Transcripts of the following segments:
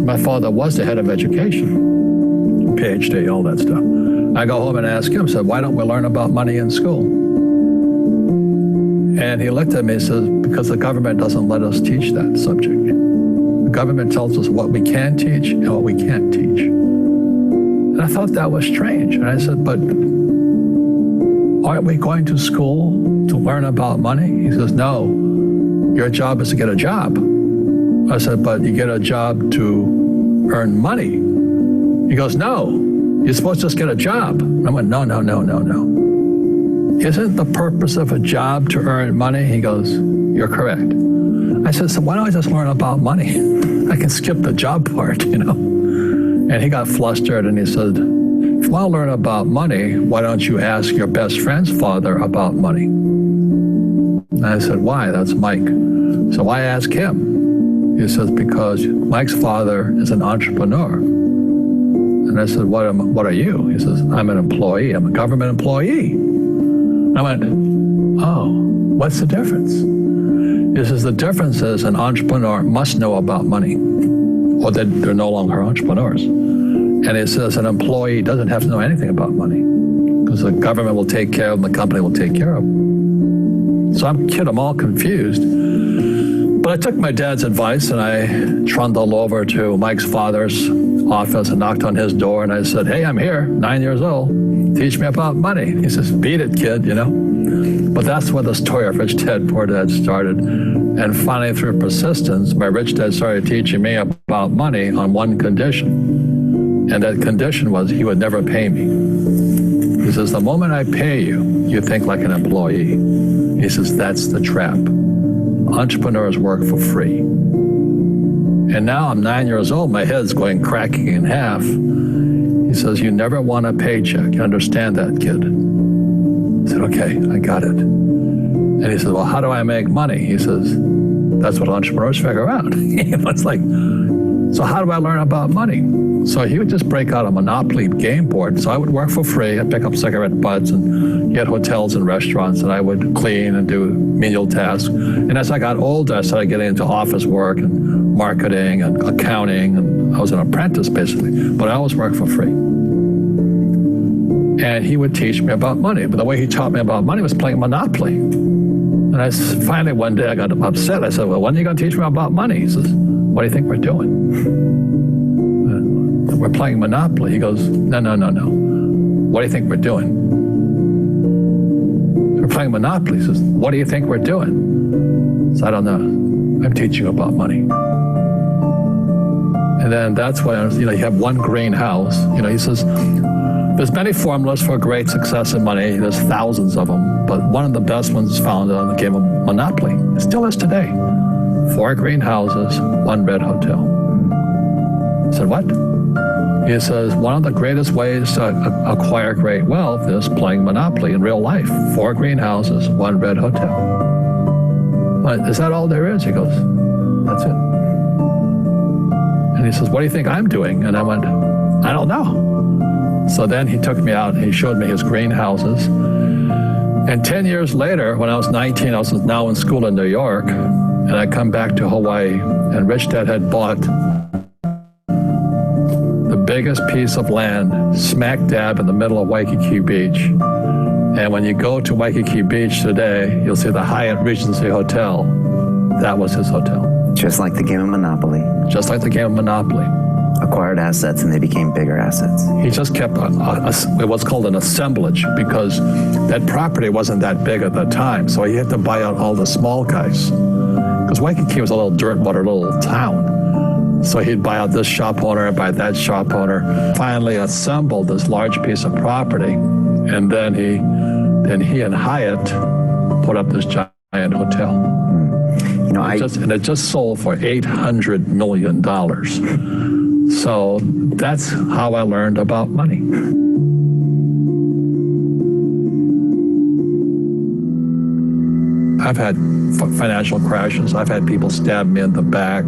My father was the head of education, PhD, all that stuff. I go home and ask him, said, why don't we learn about money in school? And he looked at me and says, because the government doesn't let us teach that subject. The government tells us what we can teach and what we can't teach. And I thought that was strange. And I said, but aren't we going to school to learn about money? He says, no, your job is to get a job. I said, but you get a job to earn money. He goes, no, you're supposed to just get a job. I went, no. Isn't the purpose of a job to earn money? He goes, you're correct. I said, so why don't I just learn about money? I can skip the job part, And he got flustered and he said, if you want to learn about money, why don't you ask your best friend's father about money? And I said, why? That's Mike. So I asked him. He says, because Mike's father is an entrepreneur. And I said, what are you? He says, I'm an employee. I'm a government employee. I went, oh, what's the difference? He says, the difference is an entrepreneur must know about money, or they're no longer entrepreneurs. And he says, an employee doesn't have to know anything about money, because the government will take care of them, the company will take care of them. So I'm all confused. But I took my dad's advice and I trundled over to Mike's father's office and knocked on his door and I said, hey, I'm here, 9 years old. Teach me about money. He says, beat it, kid, But that's where the story of Rich Dad, Poor Dad started. And finally, through persistence, my rich dad started teaching me about money on one condition. And that condition was he would never pay me. He says, the moment I pay you, you think like an employee. He says, that's the trap. Entrepreneurs work for free. And now I'm 9 years old, my head's cracking in half. He says, you never want a paycheck. You understand that, kid? I said, okay, I got it. And he says, well, how do I make money? He says, that's what entrepreneurs figure out. It's like, so how do I learn about money? So he would just break out a Monopoly game board. So I would work for free. I'd pick up cigarette butts and get hotels and restaurants, and I would clean and do menial tasks. And as I got older, I started getting into office work and marketing and accounting. And I was an apprentice, basically. But I always worked for free. And he would teach me about money. But the way he taught me about money was playing Monopoly. And finally one day I got upset. I said, well, when are you going to teach me about money? He says, what do you think we're doing? We're playing Monopoly. He goes, no. What do you think we're doing? We're playing Monopoly. He says, what do you think we're doing? So I don't know. I'm teaching you about money. And then that's when, you have one green house. He says, there's many formulas for great success in money. There's thousands of them. But one of the best ones is found on the game of Monopoly. It still is today. 4 green houses, 1 red hotel. I said, what? He says, one of the greatest ways to acquire great wealth is playing Monopoly in real life. 4 green houses, 1 red hotel. Is that all there is? He goes, that's it. And he says, what do you think I'm doing? And I went, I don't know. So then he took me out and he showed me his green houses. And 10 years later, when I was 19, I was now in school in New York, and I come back to Hawaii, and Rich Dad had bought the biggest piece of land smack dab in the middle of Waikiki Beach. And when you go to Waikiki Beach today, you'll see the Hyatt Regency Hotel. That was his hotel. Just like the game of Monopoly. Just like the game of Monopoly. Acquired assets and they became bigger assets. He just kept what's called an assemblage, because that property wasn't that big at the time. So he had to buy out all the small guys. Because Waikiki was a little dirtwater little town. So he'd buy out this shop owner and buy that shop owner. Finally assembled this large piece of property. And then he and Hyatt put up this giant hotel. And it just sold for $800 million. So that's how I learned about money. I've had financial crashes. I've had people stab me in the back,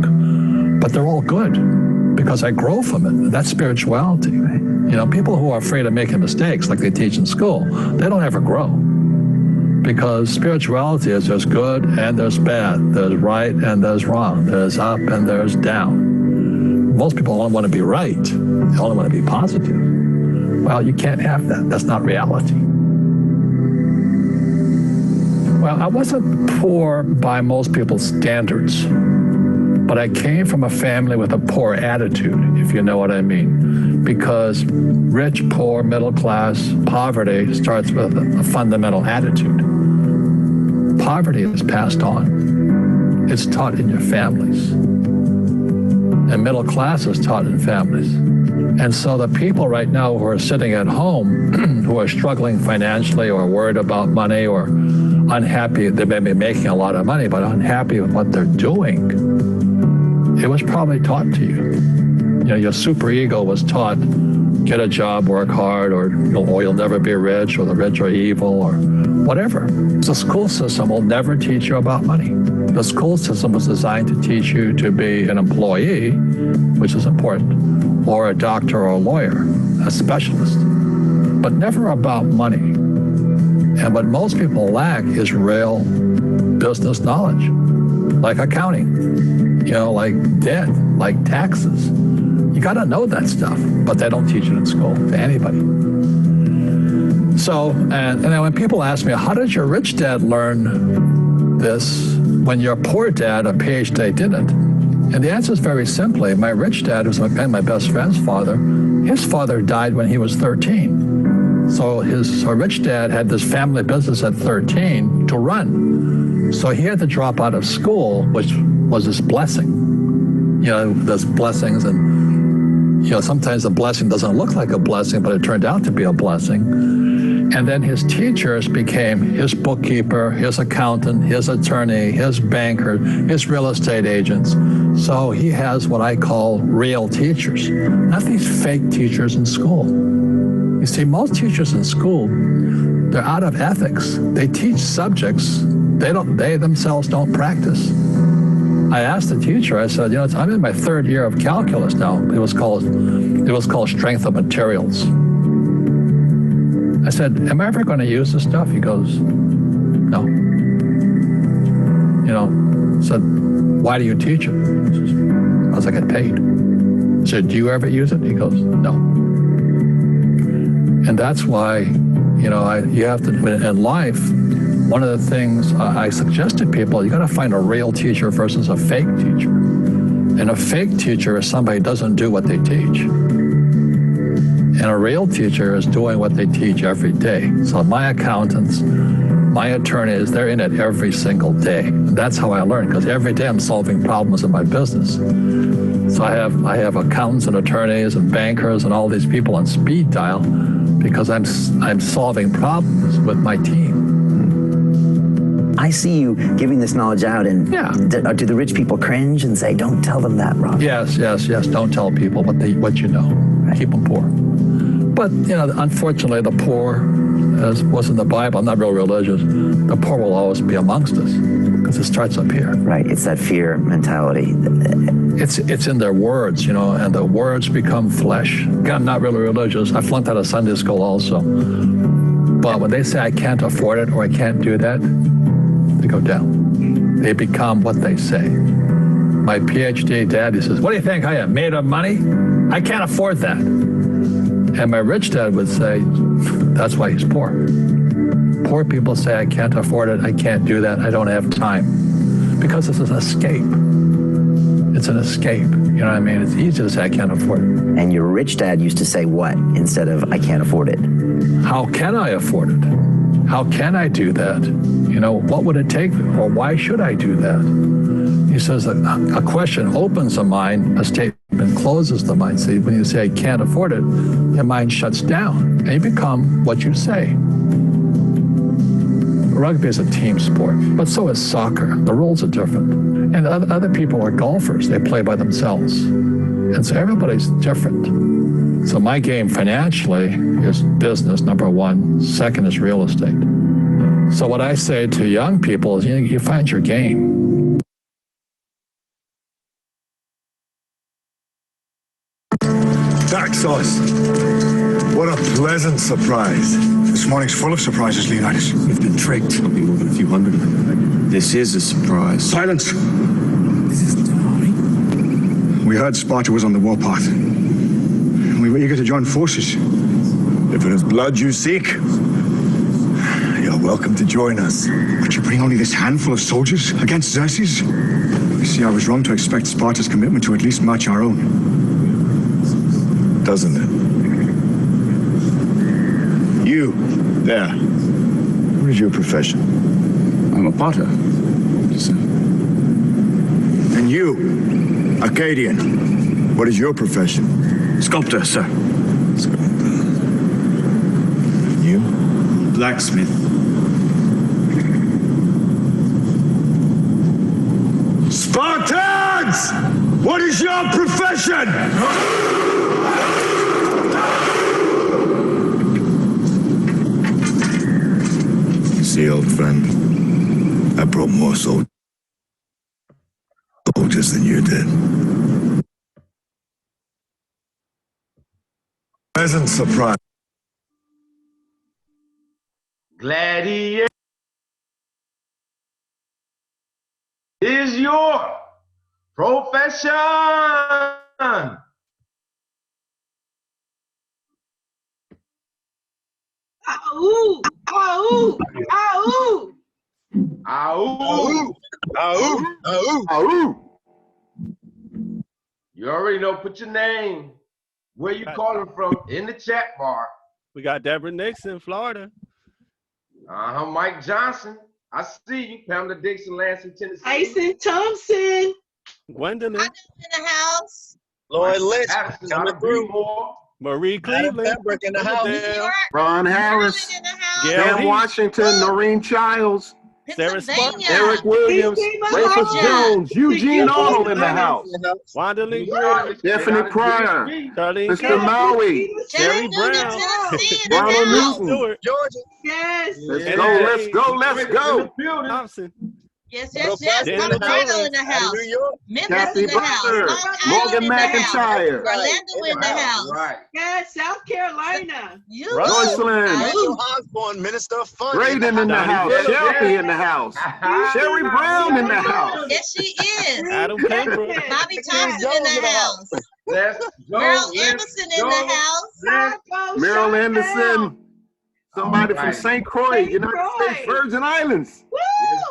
but they're all good because I grow from it. That's spirituality. Right? You know, people who are afraid of making mistakes, like they teach in school, they don't ever grow. Because spirituality is there's good and there's bad, there's right and there's wrong, there's up and there's down. Most people only want to be right. They only want to be positive. Well, you can't have that. That's not reality. Well, I wasn't poor by most people's standards, but I came from a family with a poor attitude, if you know what I mean. Because rich, poor, middle class, poverty starts with a fundamental attitude. Poverty is passed on. It's taught in your families. And middle class is taught in families. And so the people right now who are sitting at home, who are struggling financially or worried about money or unhappy, they may be making a lot of money, but unhappy with what they're doing, it was probably taught to you. You know, your superego was taught, get a job, work hard, or you'll never be rich, or the rich are evil, or whatever. The school system will never teach you about money. The school system was designed to teach you to be an employee, which is important, or a doctor or a lawyer, a specialist, but never about money. And what most people lack is real business knowledge, like accounting, you know, like debt, like taxes. You got to know that stuff, but they don't teach it in school to anybody. So, and then when people ask me, how did your rich dad learn this when your poor dad, a PhD, didn't? And the answer is very simply, my rich dad, who's my best friend's father, his father died when he was 13. So his rich dad had this family business at 13 to run. So he had to drop out of school, which was his blessing. You know, there's blessings, and you know, sometimes the blessing doesn't look like a blessing, but it turned out to be a blessing. And then his teachers became his bookkeeper, his accountant, his attorney, his banker, his real estate agents. So he has what I call real teachers, not these fake teachers in school. You see, most teachers in school, they're out of ethics. They teach subjects they themselves don't practice. I asked the teacher, I said, you know, I'm in my third year of calculus now. It was called strength of materials. I said, am I ever going to use this stuff? He goes, no. You know, I said, why do you teach it? He says, because I get paid. I said, do you ever use it? He goes, no. And that's why, you know, you have to, in life, one of the things I suggest to people, you got to find a real teacher versus a fake teacher. And a fake teacher is somebody who doesn't do what they teach. And a real teacher is doing what they teach every day. So my accountants, my attorneys, they're in it every single day. And that's how I learn, because every day I'm solving problems in my business. So I have accountants and attorneys and bankers and all these people on speed dial because I'm solving problems with my team. I see you giving this knowledge out, and yeah. Do the rich people cringe and say, don't tell them that, Rob? Yes. Don't tell people what you know. Right. Keep them poor. But, you know, unfortunately, the poor, as was in the Bible, I'm not real religious, the poor will always be amongst us because it starts up here. Right. It's that fear mentality. It's in their words, you know, and the words become flesh. Again, I'm not really religious. I flunked out of Sunday school also. But when they say I can't afford it or I can't do that, they go down. They become what they say. My PhD daddy says, what do you think I am, made of money? I can't afford that. And my rich dad would say, that's why he's poor. Poor people say, I can't afford it, I can't do that, I don't have time. Because it's an escape. It's an escape, you know what I mean? It's easy to say, I can't afford it. And your rich dad used to say what instead of, I can't afford it? How can I afford it? How can I do that? You know, what would it take, or why should I do that? He says a question opens the mind, a statement closes the mind. See, when you say, I can't afford it, your mind shuts down, and you become what you say. Rugby is a team sport, but so is soccer. The rules are different. And other people are golfers. They play by themselves. And so everybody's different. So my game financially is business, number one. Second is real estate. So what I say to young people is, you find your game. Dark sauce. What a pleasant surprise. This morning's full of surprises, Leonidas. We've been tricked. There'll be more than a few hundred of them. This is a surprise. Silence! This isn't Tommy. We heard Sparta was on the warpath. We were eager to join forces. If it is blood you seek, you're welcome to join us. But you bring only this handful of soldiers against Xerxes? You see, I was wrong to expect Sparta's commitment to at least match our own. Doesn't it? You, there. What is your profession? I'm a potter. And you, Arcadian. What is your profession? Sculptor, sir. You? Blacksmith. Spartans! What is your profession? See, old friend, I brought more soldiers than you did. Pleasant surprise. Gladiator is your profession. Ow! Ow! Ow! Ow! Ow! You already know, put your name, where you calling from in the chat bar. We got Deborah Nixon, Florida. Mike Johnson. I see you. Pamela Dixon, Lansing, Tennessee. Tyson Thompson. Gwendolyn. In the house. Lloyd Lynch Patterson, coming out through. More. Marie Adam Cleveland. Pembroke in the house. Riverdale, Ron Harris. In the house. Gail Cam Heath, Washington, Noreen Childs, Sarah Pennsylvania. Eric Williams, He came Rufus out. Jones, Eugene Arnold in the Clinton. house, Wanda Lee Yeah. Green, Stephanie Pryor, Charlene Mr. Kennedy, Maui, Jerry Chattanooga, Brown. Tennessee in the Ronald house. Newton. Stewart, Georgia. Yes. Let's Yeah. go, let's go, let's go. Thompson, Yes, yes, yes. Daniel Colorado Jones in the Out of house. New York. Memphis Kathy in the house. Butler, Long Island Morgan in the house. McIntyre, Orlando in the house. Right. Yes, South Carolina. You. Russell. Joycelyn, Ooh. Daniel Osborne, Minister of Fun. Graydon in the Donnie house. Phillips. Shelby in the house. Sherry Brown in the house. Yes, she is. Adam Pembroke, Bobby Thompson in the house. Let's go. Merle let's Emerson in go. the house. Let's Meryl Chantel. Anderson. Somebody from Alright. St. Croix, St. United Croix. States Virgin Islands. Woo!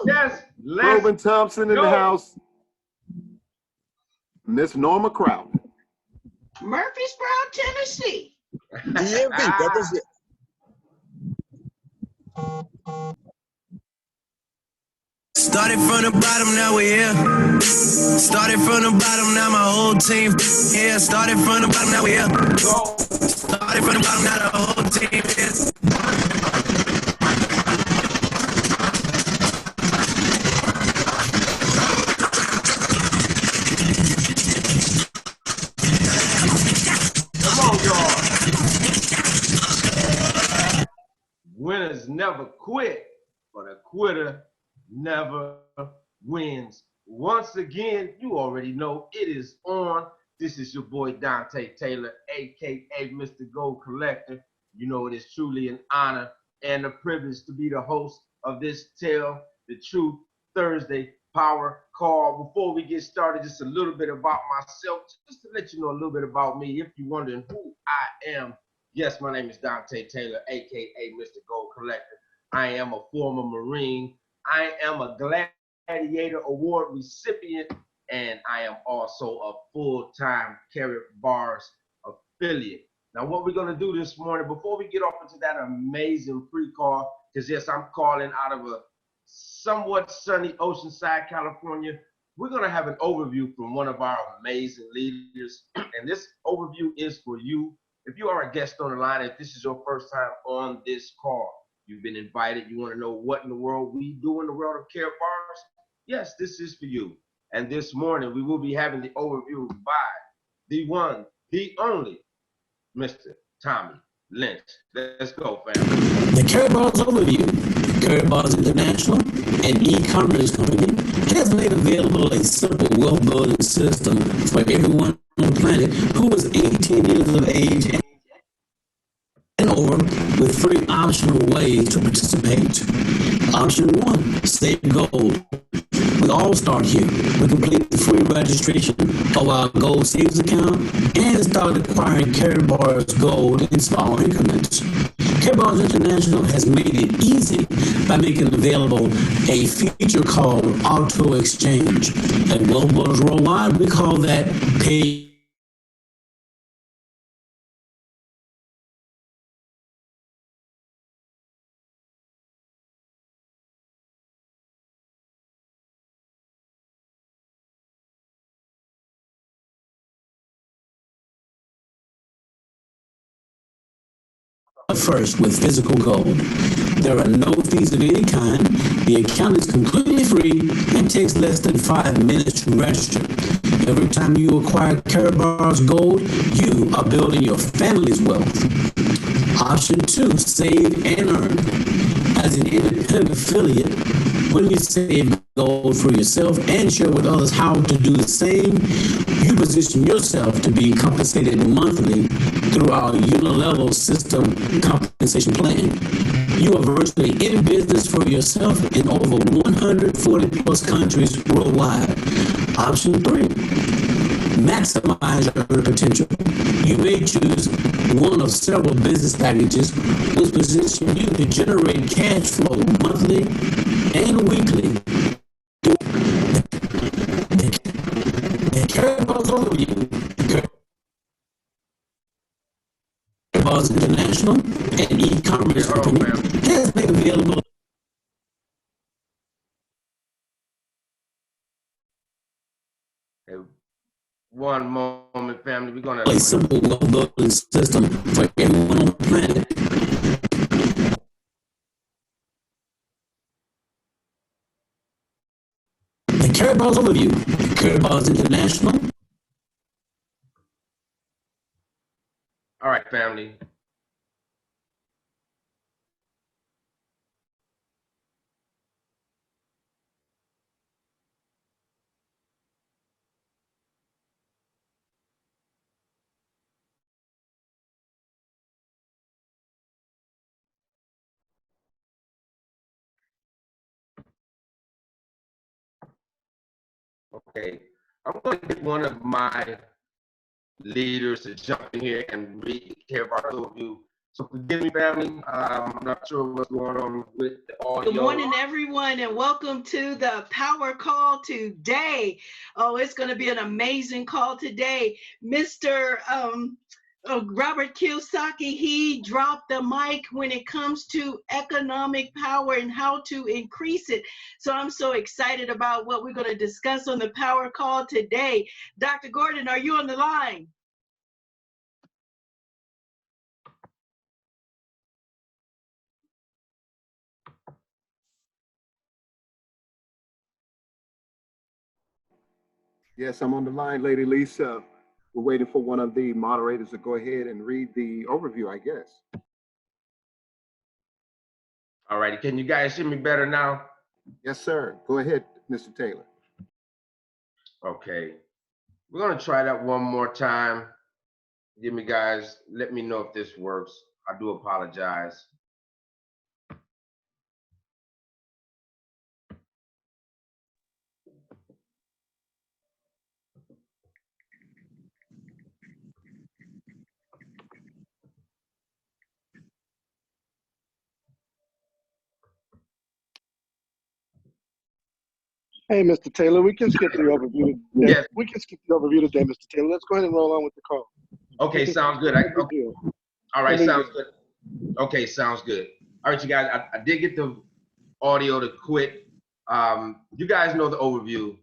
Yes. Let's Robin Thompson in go. the house. Miss Norma Crowder. Murfreesboro, Tennessee. DMV, represent. Started from the bottom, now we're here. Started from the bottom, now my whole team here. Started from the bottom, now we're here. go. Started from the bottom, now the whole team is. Come on, y'all. Winners never quit, but a quitter never wins. Once again, you already know it is on. This is your boy Dante Taylor, aka Mr. Gold Collector. You know it is truly an honor and a privilege to be the host of this Tell the Truth Thursday Power Call. Before we get started, just a little bit about myself, just to let you know a little bit about me. If you're wondering who I am, yes, my name is Dante Taylor, aka Mr. Gold Collector. I am a former Marine. I am a Gladiator Award recipient, and I am also a full-time Carrot Bars affiliate. Now, what we're going to do this morning, before we get off into that amazing pre-call, because yes, I'm calling out of a somewhat sunny Oceanside, California, we're going to have an overview from one of our amazing leaders. And this overview is for you. If you are a guest on the line, if this is your first time on this call, you've been invited, you want to know what in the world we do in the world of Carrot Bars, yes, this is for you. And this morning, we will be having the overview by the one, the only, Mr. Tommy Lynch. Let's go, family. The Carrot Bars Overview. Curry Bars International, an e-commerce company, has made available a simple wealth building system for everyone on the planet who is 18 years of age and over, with 3 optional ways to participate. Option 1, save gold. We all start here. We complete the free registration of our gold savings account and start acquiring Carry Bars gold in small increments. Carry Bars International has made it easy by making available a feature called Auto Exchange. At Wealth Builders Worldwide, we call that pay. First with physical gold. There are no fees of any kind. The account is completely free and takes less than 5 minutes to register. Every time you acquire Carry Bars gold, you are building your family's wealth. Option 2, save and earn. As an independent affiliate, when you save gold for yourself and share with others how to do the same, you position yourself to be compensated monthly through our unilevel system compensation plan. You are virtually in business for yourself in over 140 plus countries worldwide. Option 3, maximize your earning potential. You may choose one of several business packages which position you to generate cash flow monthly and weekly. The Carry Bars overview. Carry Bars International, an e-commerce company, has made available One moment, family. We're gonna a simple wealth building system for everyone on the planet. The Carry Bars overview. Carry Bars International. All right, family. Okay, I'm going to get one of my leaders to jump in here and read the Carry Bars overview. So forgive me, family. I'm not sure what's going on with the audio. Good morning, everyone, and welcome to the Power Call today. Oh, it's going to be an amazing call today. Mr. Robert Kiyosaki, he dropped the mic when it comes to economic power and how to increase it. So I'm so excited about what we're going to discuss on the Power Call today. Dr. Gordon, are you on the line? Yes, I'm on the line, Lady Lisa. We're waiting for one of the moderators to go ahead and read the overview, I guess. All righty, can you guys hear me better now? Yes, sir. Go ahead, Mr. Taylor. Okay, we're gonna try that one more time. Give me guys, let me know if this works. I do apologize. Hey, Mr. Taylor, we can skip the overview. Yes. We can skip the overview today, Mr. Taylor. Let's go ahead and roll on with the call. Okay, sounds good. Okay. All right, sounds good. Okay, sounds good. All right, you guys, I did get the audio to quit. You guys know the overview.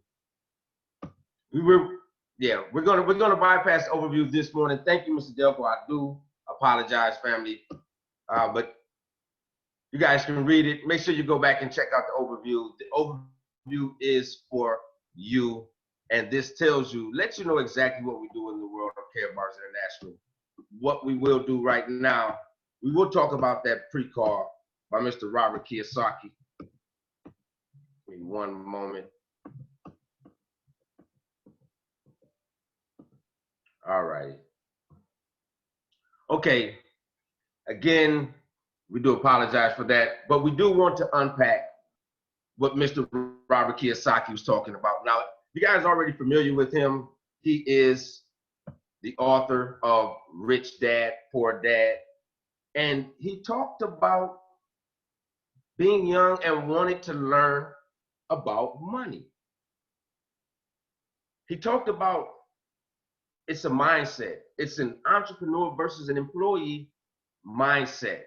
We're gonna bypass the overview this morning. Thank you, Mr. Delco. I do apologize, family, but you guys can read it. Make sure you go back and check out the overview. The overview is for you, and this lets you know exactly what we do in the world of Carry Bars International. What we will do right now, we will talk about that pre-call. by Mr. Robert Kiyosaki. Give me one moment. All right. Okay. Again, we do apologize for that, but we do want to unpack what Mr. Robert Kiyosaki was talking about. Now, you guys are already familiar with him. He is the author of Rich Dad, Poor Dad. And he talked about being young and wanting to learn about money. He talked about it's a mindset. It's an entrepreneur versus an employee mindset.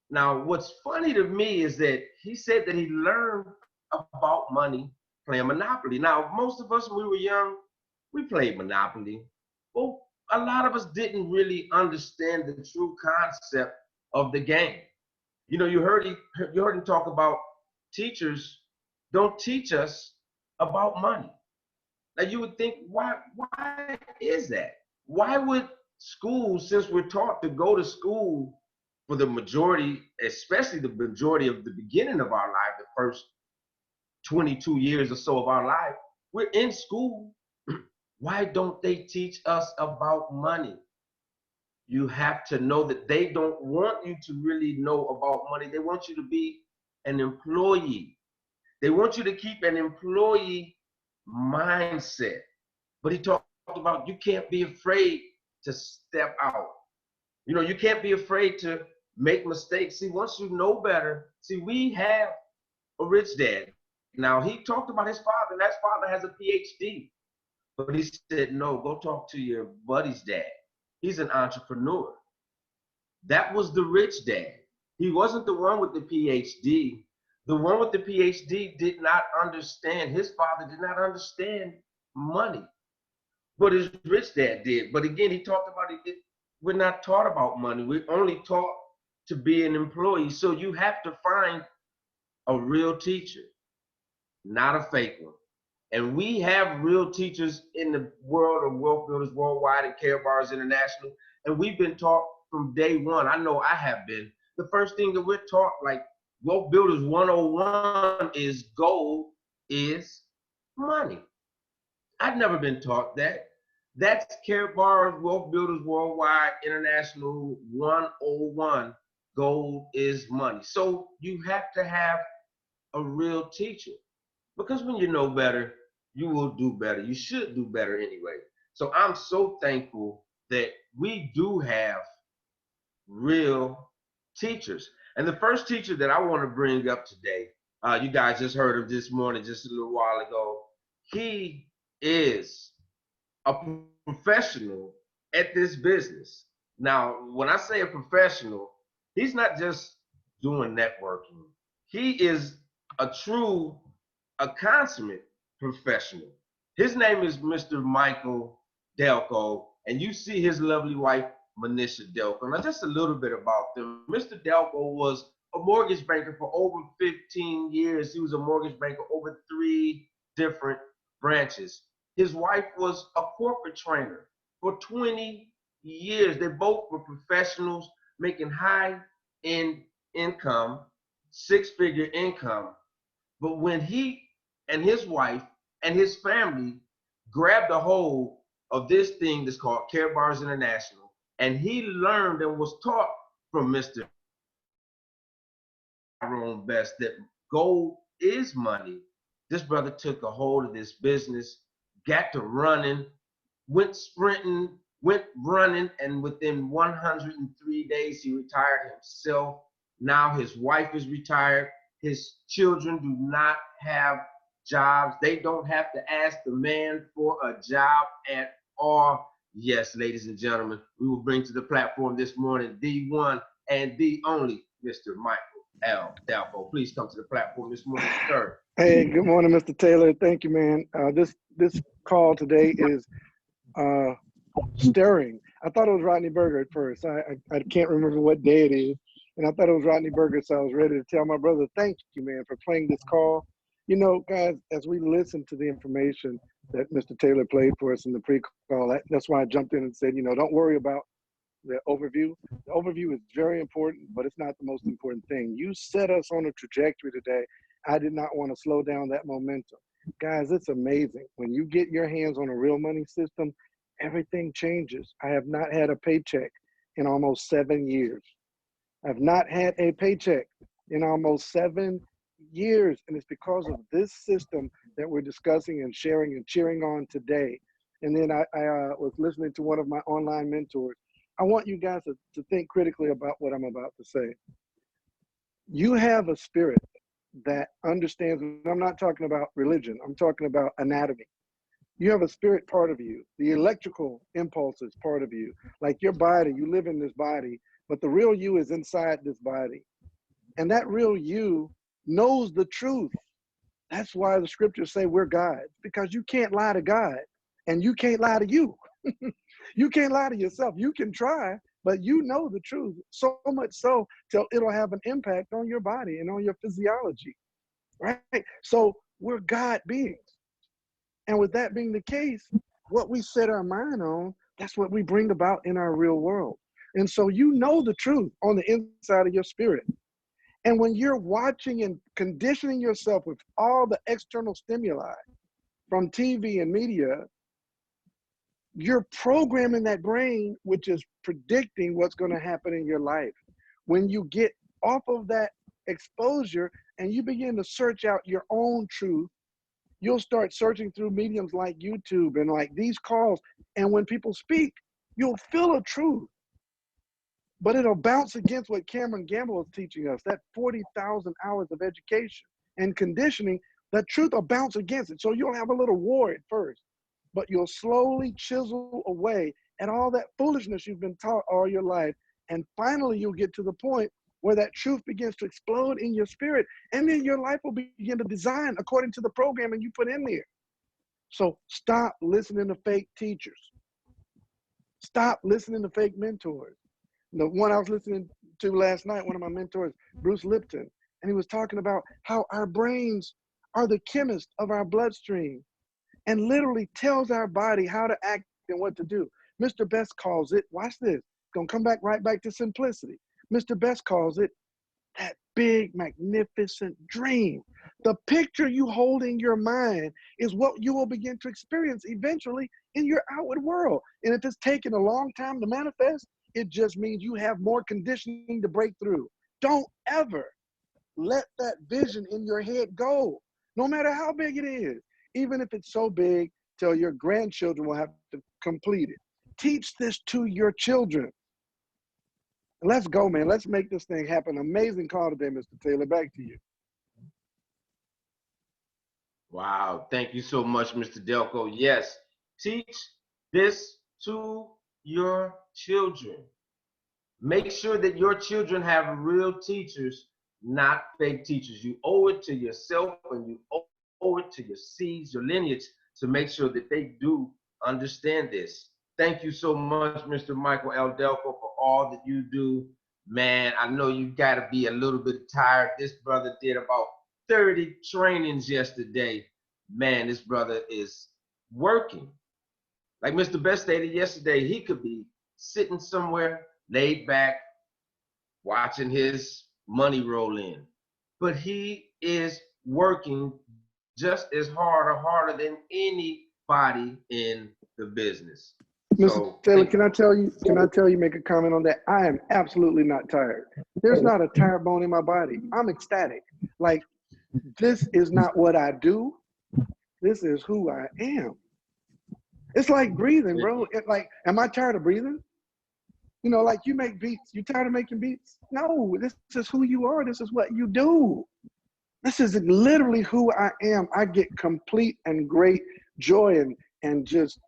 Now, what's funny to me is that he said that he learned about money playing Monopoly. Now, most of us, when we were young, we played Monopoly. Well, a lot of us didn't really understand the true concept of the game. You know, you heard him talk about teachers don't teach us about money. Now, you would think, why is that? Why would schools, since we're taught to go to school for the majority, especially the majority of the beginning of our life, the first 22 years or so of our life, we're in school. Why don't they teach us about money? You have to know that they don't want you to really know about money. They want you to be an employee. They want you to keep an employee mindset. But he talked about you can't be afraid to step out. You know, you can't be afraid to make mistakes. See, once you know better, see, we have a rich dad. Now, he talked about his father, and that father has a PhD. But he said, no, go talk to your buddy's dad. He's an entrepreneur. That was the rich dad. He wasn't the one with the PhD. The one with the PhD did not understand, his father did not understand money. But his rich dad did. But again, he talked about it. We're not taught about money. We're only taught to be an employee. So you have to find a real teacher, not a fake one. And we have real teachers in the world of Wealth Builders Worldwide and Care Bars International. And we've been taught from day one. I know I have been. The first thing that we're taught, like Wealth Builders 101, is gold is money. I've never been taught that. That's Care Bars Wealth Builders Worldwide International 101. Gold is money. So you have to have a real teacher. Because when you know better, you will do better. You should do better anyway. So I'm so thankful that we do have real teachers. And the first teacher that I want to bring up today, you guys just heard of this morning, just a little while ago. He is a professional at this business. Now, when I say a professional, he's not just doing networking. He is a consummate professional. His name is Mr. Michael Delco, and you see his lovely wife, Manisha Delco. Now, just a little bit about them. Mr. Delco was a mortgage banker for over 15 years. He was a mortgage banker over 3 different branches. His wife was a corporate trainer for 20 years. They both were professionals making high-end income, 6-figure income. But when he and his wife and his family grabbed a hold of this thing that's called Care Bars International, and he learned and was taught from Mr. Tyrone Best that gold is money, this brother took a hold of this business, got to running, went sprinting, went running, and within 103 days, he retired himself. Now his wife is retired. His children do not have jobs. They don't have to ask the man for a job at all. Yes, ladies and gentlemen, we will bring to the platform this morning the one and the only Mr. Michael L. Delco. Please come to the platform this morning, sir. Hey, good morning, Mr. Taylor. Thank you, man. This call today is stirring. I thought it was Rodney Berger at first. I can't remember what day it is. And I thought it was Rodney Berger, so I was ready to tell my brother, thank you, man, for playing this call. You know, guys, as we listen to the information that Mr. Taylor played for us in the pre-call, that's why I jumped in and said, you know, don't worry about the overview. The overview is very important, but it's not the most important thing. You set us on a trajectory today. I did not want to slow down that momentum. Guys, it's amazing. When you get your hands on a real money system, everything changes. I have not had a paycheck in almost 7 years. I've not had a paycheck in almost 7 years. And it's because of this system that we're discussing and sharing and cheering on today. And then I was listening to one of my online mentors. I want you guys to think critically about what I'm about to say. You have a spirit that understands, and I'm not talking about religion, I'm talking about anatomy. You have a spirit part of you. The electrical impulses part of you. Like your body, you live in this body, but the real you is inside this body. And that real you knows the truth. That's why the scriptures say we're God, because you can't lie to God and you can't lie to you. You can't lie to yourself. You can try, but you know the truth. So much so till it'll have an impact on your body and on your physiology, right? So we're God beings. And with that being the case, what we set our mind on, that's what we bring about in our real world. And so you know the truth on the inside of your spirit. And when you're watching and conditioning yourself with all the external stimuli from TV and media, you're programming that brain, which is predicting what's going to happen in your life. When you get off of that exposure and you begin to search out your own truth, you'll start searching through mediums like YouTube and like these calls. And when people speak, you'll feel a truth. But it'll bounce against what Cameron Gamble is teaching us, that 40,000 hours of education and conditioning. The truth will bounce against it. So you'll have a little war at first, but you'll slowly chisel away at all that foolishness you've been taught all your life. And finally, you'll get to the point where that truth begins to explode in your spirit. And then your life will begin to design according to the programming you put in there. So stop listening to fake teachers. Stop listening to fake mentors. The one I was listening to last night, one of my mentors, Bruce Lipton, and he was talking about how our brains are the chemist of our bloodstream and literally tells our body how to act and what to do. Mr. Best calls it, watch this, gonna come back right back to simplicity. Mr. Best calls it that big, magnificent dream. The picture you hold in your mind is what you will begin to experience eventually in your outward world. And if it's taken a long time to manifest, it just means you have more conditioning to break through. Don't ever let that vision in your head go, no matter how big it is. Even if it's so big till your grandchildren will have to complete it. Teach this to your children. Let's go, man. Let's make this thing happen. Amazing call today, Mr. Taylor. Back to you. Wow. Thank you so much, Mr. Delco. Yes. Teach this to your children. Make sure that your children have real teachers, not fake teachers. You owe it to yourself and you owe it to your seeds, your lineage, to make sure that they do understand this. Thank you so much, Mr. Michael L. Delco, for all that you do. Man, I know you got to be a little bit tired. This brother did about 30 trainings yesterday. Man, this brother is working. Like Mr. Best stated yesterday, he could be sitting somewhere laid back, watching his money roll in. But he is working just as hard or harder than anybody in the business. Mr. Taylor, can I tell you, make a comment on that? I am absolutely not tired. There's not a tired bone in my body. I'm ecstatic. Like, this is not what I do. This is who I am. It's like breathing, bro. Like, am I tired of breathing? You know, like you make beats. You tired of making beats? No, this is who you are. This is what you do. This is literally who I am. I get complete and great joy and just,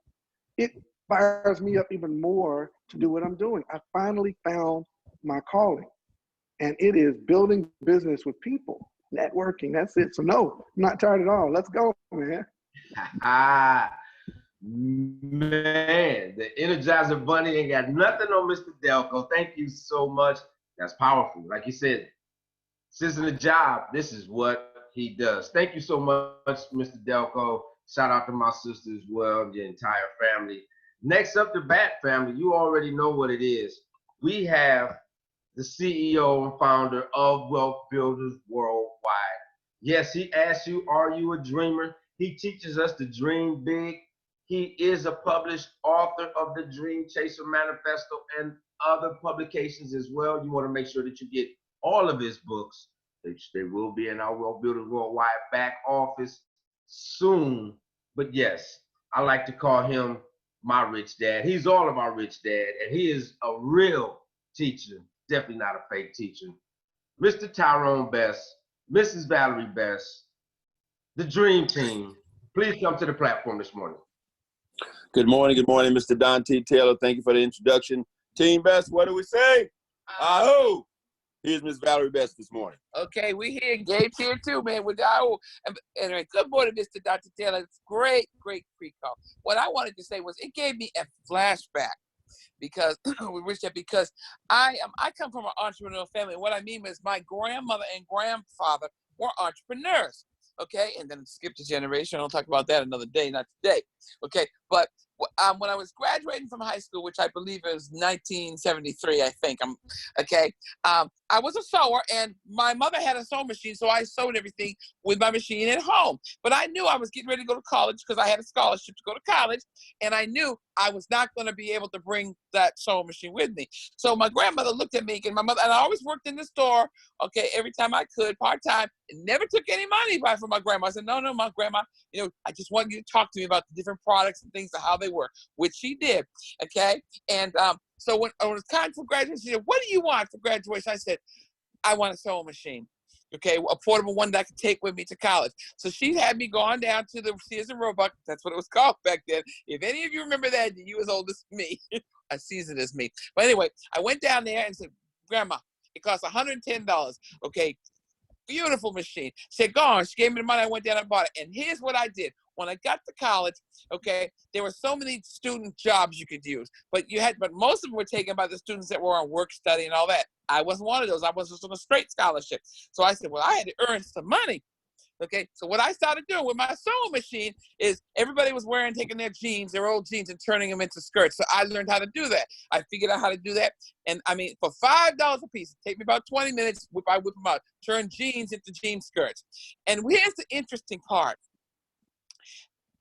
it fires me up even more to do what I'm doing. I finally found my calling, and it is building business with people, networking. That's it. So no, I'm not tired at all. Let's go, man. Man, the Energizer Bunny ain't got nothing on Mr. Delco. Thank you so much. That's powerful. Like you said, this isn't a job. This is what he does. Thank you so much, Mr. Delco. Shout out to my sister as well, the entire family. Next up, the Bat family. You already know what it is. We have the CEO and founder of Wealth Builders Worldwide. Yes, he asks you, are you a dreamer? He teaches us to dream big. He is a published author of the Dream Chaser Manifesto and other publications as well. You want to make sure that you get all of his books. They will be in our Wealth Builders Worldwide back office soon. But yes, I like to call him my rich dad. He's all of our rich dad, and he is a real teacher, definitely not a fake teacher. Mr. Tyrone Best, Mrs. Valerie Best, the Dream Team, please come to the platform this morning. Good morning, Mr. Don T. Taylor. Thank you for the introduction. Team Best, what do we say? Ahoo! Here's Miss Valerie Best this morning. Okay, we here. Gabe's here too, man. With Ahoo. Anyway, good morning, Mr. Dr. Taylor. It's great pre-call. What I wanted to say was it gave me a flashback because I come from an entrepreneurial family. What I mean is my grandmother and grandfather were entrepreneurs. Okay, and then skip the generation. I'll talk about that another day, not today. Okay, but when I was graduating from high school, which I believe is 1973, I think. I was a sewer, and my mother had a sewing machine, so I sewed everything with my machine at home. But I knew I was getting ready to go to college because I had a scholarship to go to college, and I knew I was not going to be able to bring that sewing machine with me. So my grandmother looked at me, and my mother, and I always worked in the store, okay, every time I could, part-time, and never took any money from my grandma. I said, no, my grandma, I just want you to talk to me about the different products and things and how they work, which she did, okay? And so when it was time for graduation, she said, what do you want for graduation? I said, I want a sewing machine, okay, a portable one that I could take with me to college. So she had me go on down to the Sears and Roebuck. That's what it was called back then. If any of you remember that, you as old as me, as seasoned as me. But anyway, I went down there and said, Grandma, it costs $110, okay? Beautiful machine. She said, go on. She gave me the money. I went down and bought it. And here's what I did. When I got to college, okay, there were so many student jobs you could use, but most of them were taken by the students that were on work study and all that. I wasn't one of those. I was just on a straight scholarship. So I said, well, I had to earn some money. Okay, so what I started doing with my sewing machine is everybody was taking their jeans, their old jeans, and turning them into skirts. So I learned how to do that. I figured out how to do that. And I mean, for $5 a piece, it take me about 20 minutes, I whip them out, turn jeans into jean skirts. And here's the interesting part.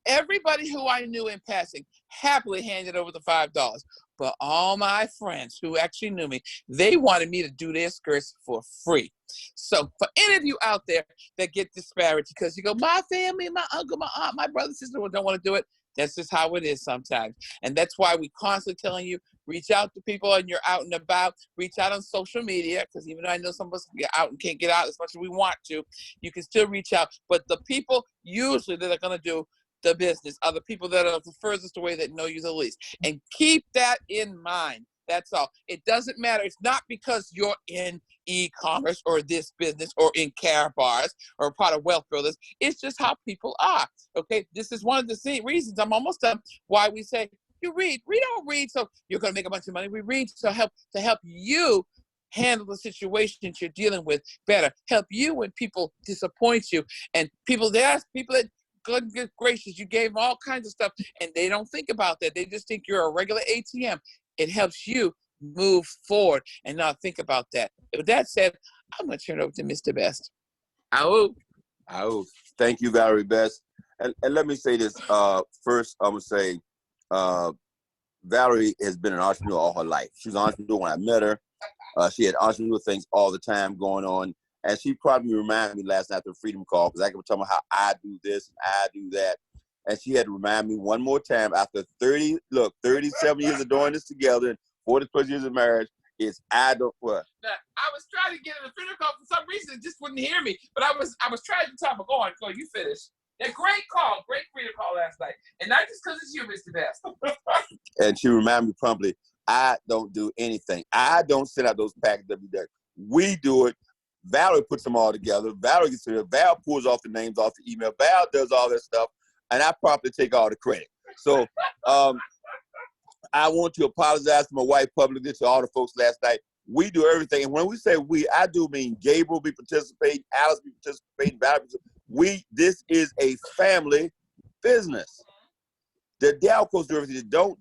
Everybody who I knew in passing happily handed over the $5. But all my friends who actually knew me, they wanted me to do their skirts for free. So for any of you out there that get disparaged because you go, my family, my uncle, my aunt, my brother, sister don't want to do it, that's just how it is sometimes. And that's why we constantly telling you, reach out to people and you're out and about, reach out on social media, because even though I know some of us get out and can't get out as much as we want to, you can still reach out. But the people usually that are going to do the business are the people that are the furthest away that know you the least. And keep that in mind. That's all. It doesn't matter. It's not because you're in e-commerce or this business or in care bars or part of Wealth Builders. It's just how people are. Okay. This is one of the reasons, I'm almost done, why we say you read. We don't read so you're going to make a bunch of money. We read to help you handle the situations you're dealing with better. Help you when people disappoint you. And people that good gracious, you gave them all kinds of stuff, and they don't think about that. They just think you're a regular ATM. It helps you move forward and not think about that. With that said, I'm going to turn it over to Mr. Best. Ahoo. Thank you, Valerie Best. And let me say this. First, I'm going to say Valerie has been an entrepreneur all her life. She was an entrepreneur when I met her. She had entrepreneur things all the time going on. And she probably reminded me last night after the Freedom Call, because I kept telling her how I do this and I do that. And she had to remind me one more time after 37 years of doing this together and 40 plus years of marriage, is I don't what? Now, I was trying to get in the Freedom Call for some reason, it just wouldn't hear me. But I was trying to talk, but go on, you finish. A great call, great Freedom Call last night. And not just because it's you, Mr. Best. And she reminded me promptly, I don't do anything. I don't send out those packages every day. We do it. Valerie puts them all together. Valerie gets to it. Val pulls off the names off the email. Val does all that stuff, and I probably take all the credit. So I want to apologize to my wife publicly, to all the folks last night. We do everything, and when we say we, I do mean Gabriel be participating, Alice be participating, Valerie. This is a family business. The Dalcos do everything. They don't,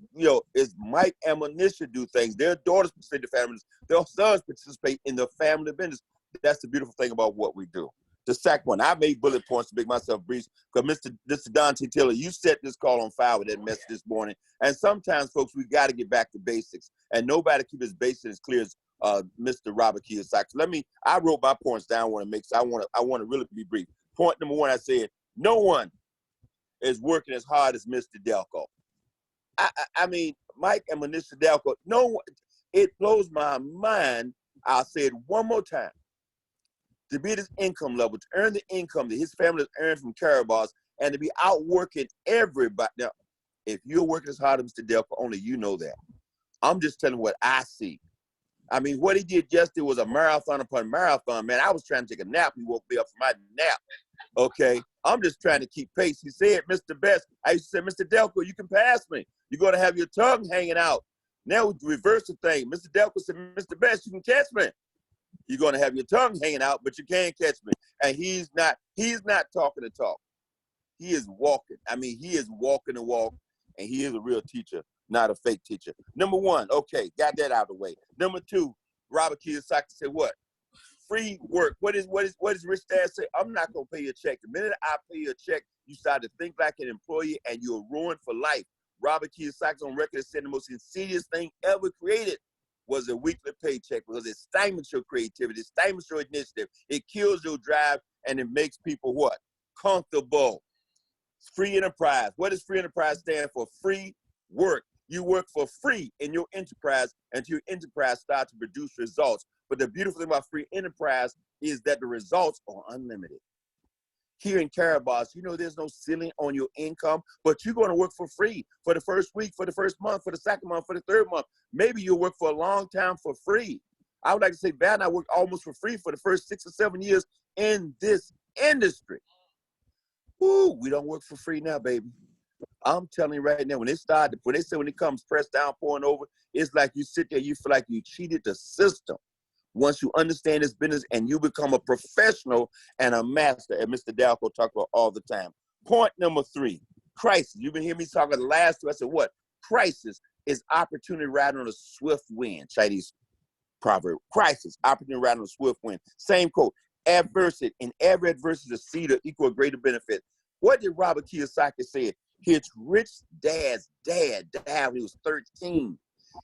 is Mike and Manisha do things. Their daughters participate in the families. Their sons participate in the family business. That's the beautiful thing about what we do. The second one, I made bullet points to make myself brief because Mr. Dante Taylor, you set this call on fire with that message this morning. And sometimes, folks, we got to get back to basics. And nobody keep his basics as clear as Mr. Robert Kiyosaki. I wrote my points down. I want to really be brief. Point number one, I said, no one is working as hard as Mr. Delco. I mean, Mike and Manisha Delco, no one, it blows my mind. I'll say it one more time. To be at his income level, to earn the income that his family has earned from Carabaos, and to be outworking everybody. Now, if you're working as hard as Mr. Delco, only you know that. I'm just telling what I see. I mean, what he did yesterday was a marathon upon marathon, man. I was trying to take a nap. He woke me up from my nap. Okay, I'm just trying to keep pace. He said, Mr. Best, I used to say, Mr. Delco, you can pass me. You're going to have your tongue hanging out. Now we reverse the thing. Mr. Delco said, Mr. Best, you can catch me. You're going to have your tongue hanging out, but you can't catch me. And he's not talking the talk. He is walking. I mean, he is walking the walk, and he is a real teacher, not a fake teacher. Number one, okay, got that out of the way. Number two, Robert Kiyosaki said what? Free work. What is Rich Dad say? I'm not gonna pay you a check. The minute I pay you a check, you start to think like an employee and you're ruined for life. Robert Kiyosaki's on record as saying the most insidious thing ever created was a weekly paycheck because it stymies your creativity, it stymies your initiative, it kills your drive, and it makes people what? Comfortable. Free enterprise. What does free enterprise stand for? Free work. You work for free in your enterprise until your enterprise starts to produce results. But the beautiful thing about free enterprise is that the results are unlimited. Here in Carabaos, there's no ceiling on your income, but you're going to work for free for the first week, for the first month, for the second month, for the third month. Maybe you'll work for a long time for free. I would like to say, Val and I worked almost for free for the first 6 or 7 years in this industry. Ooh, we don't work for free now, baby. I'm telling you right now, when it comes pressed down, pouring over, it's like you sit there, you feel like you cheated the system. Once you understand this business and you become a professional and a master, as Mr. Dalco talks about all the time. Point number 3, crisis. You've been hearing me talk about the last two. I said, what? Crisis is opportunity riding on a swift wind. Chinese proverb. Crisis, opportunity riding on a swift wind. Same quote. Adversity. In every adversity, the seed of equal or greater benefit. What did Robert Kiyosaki say? His rich dad's dad died when he was 13.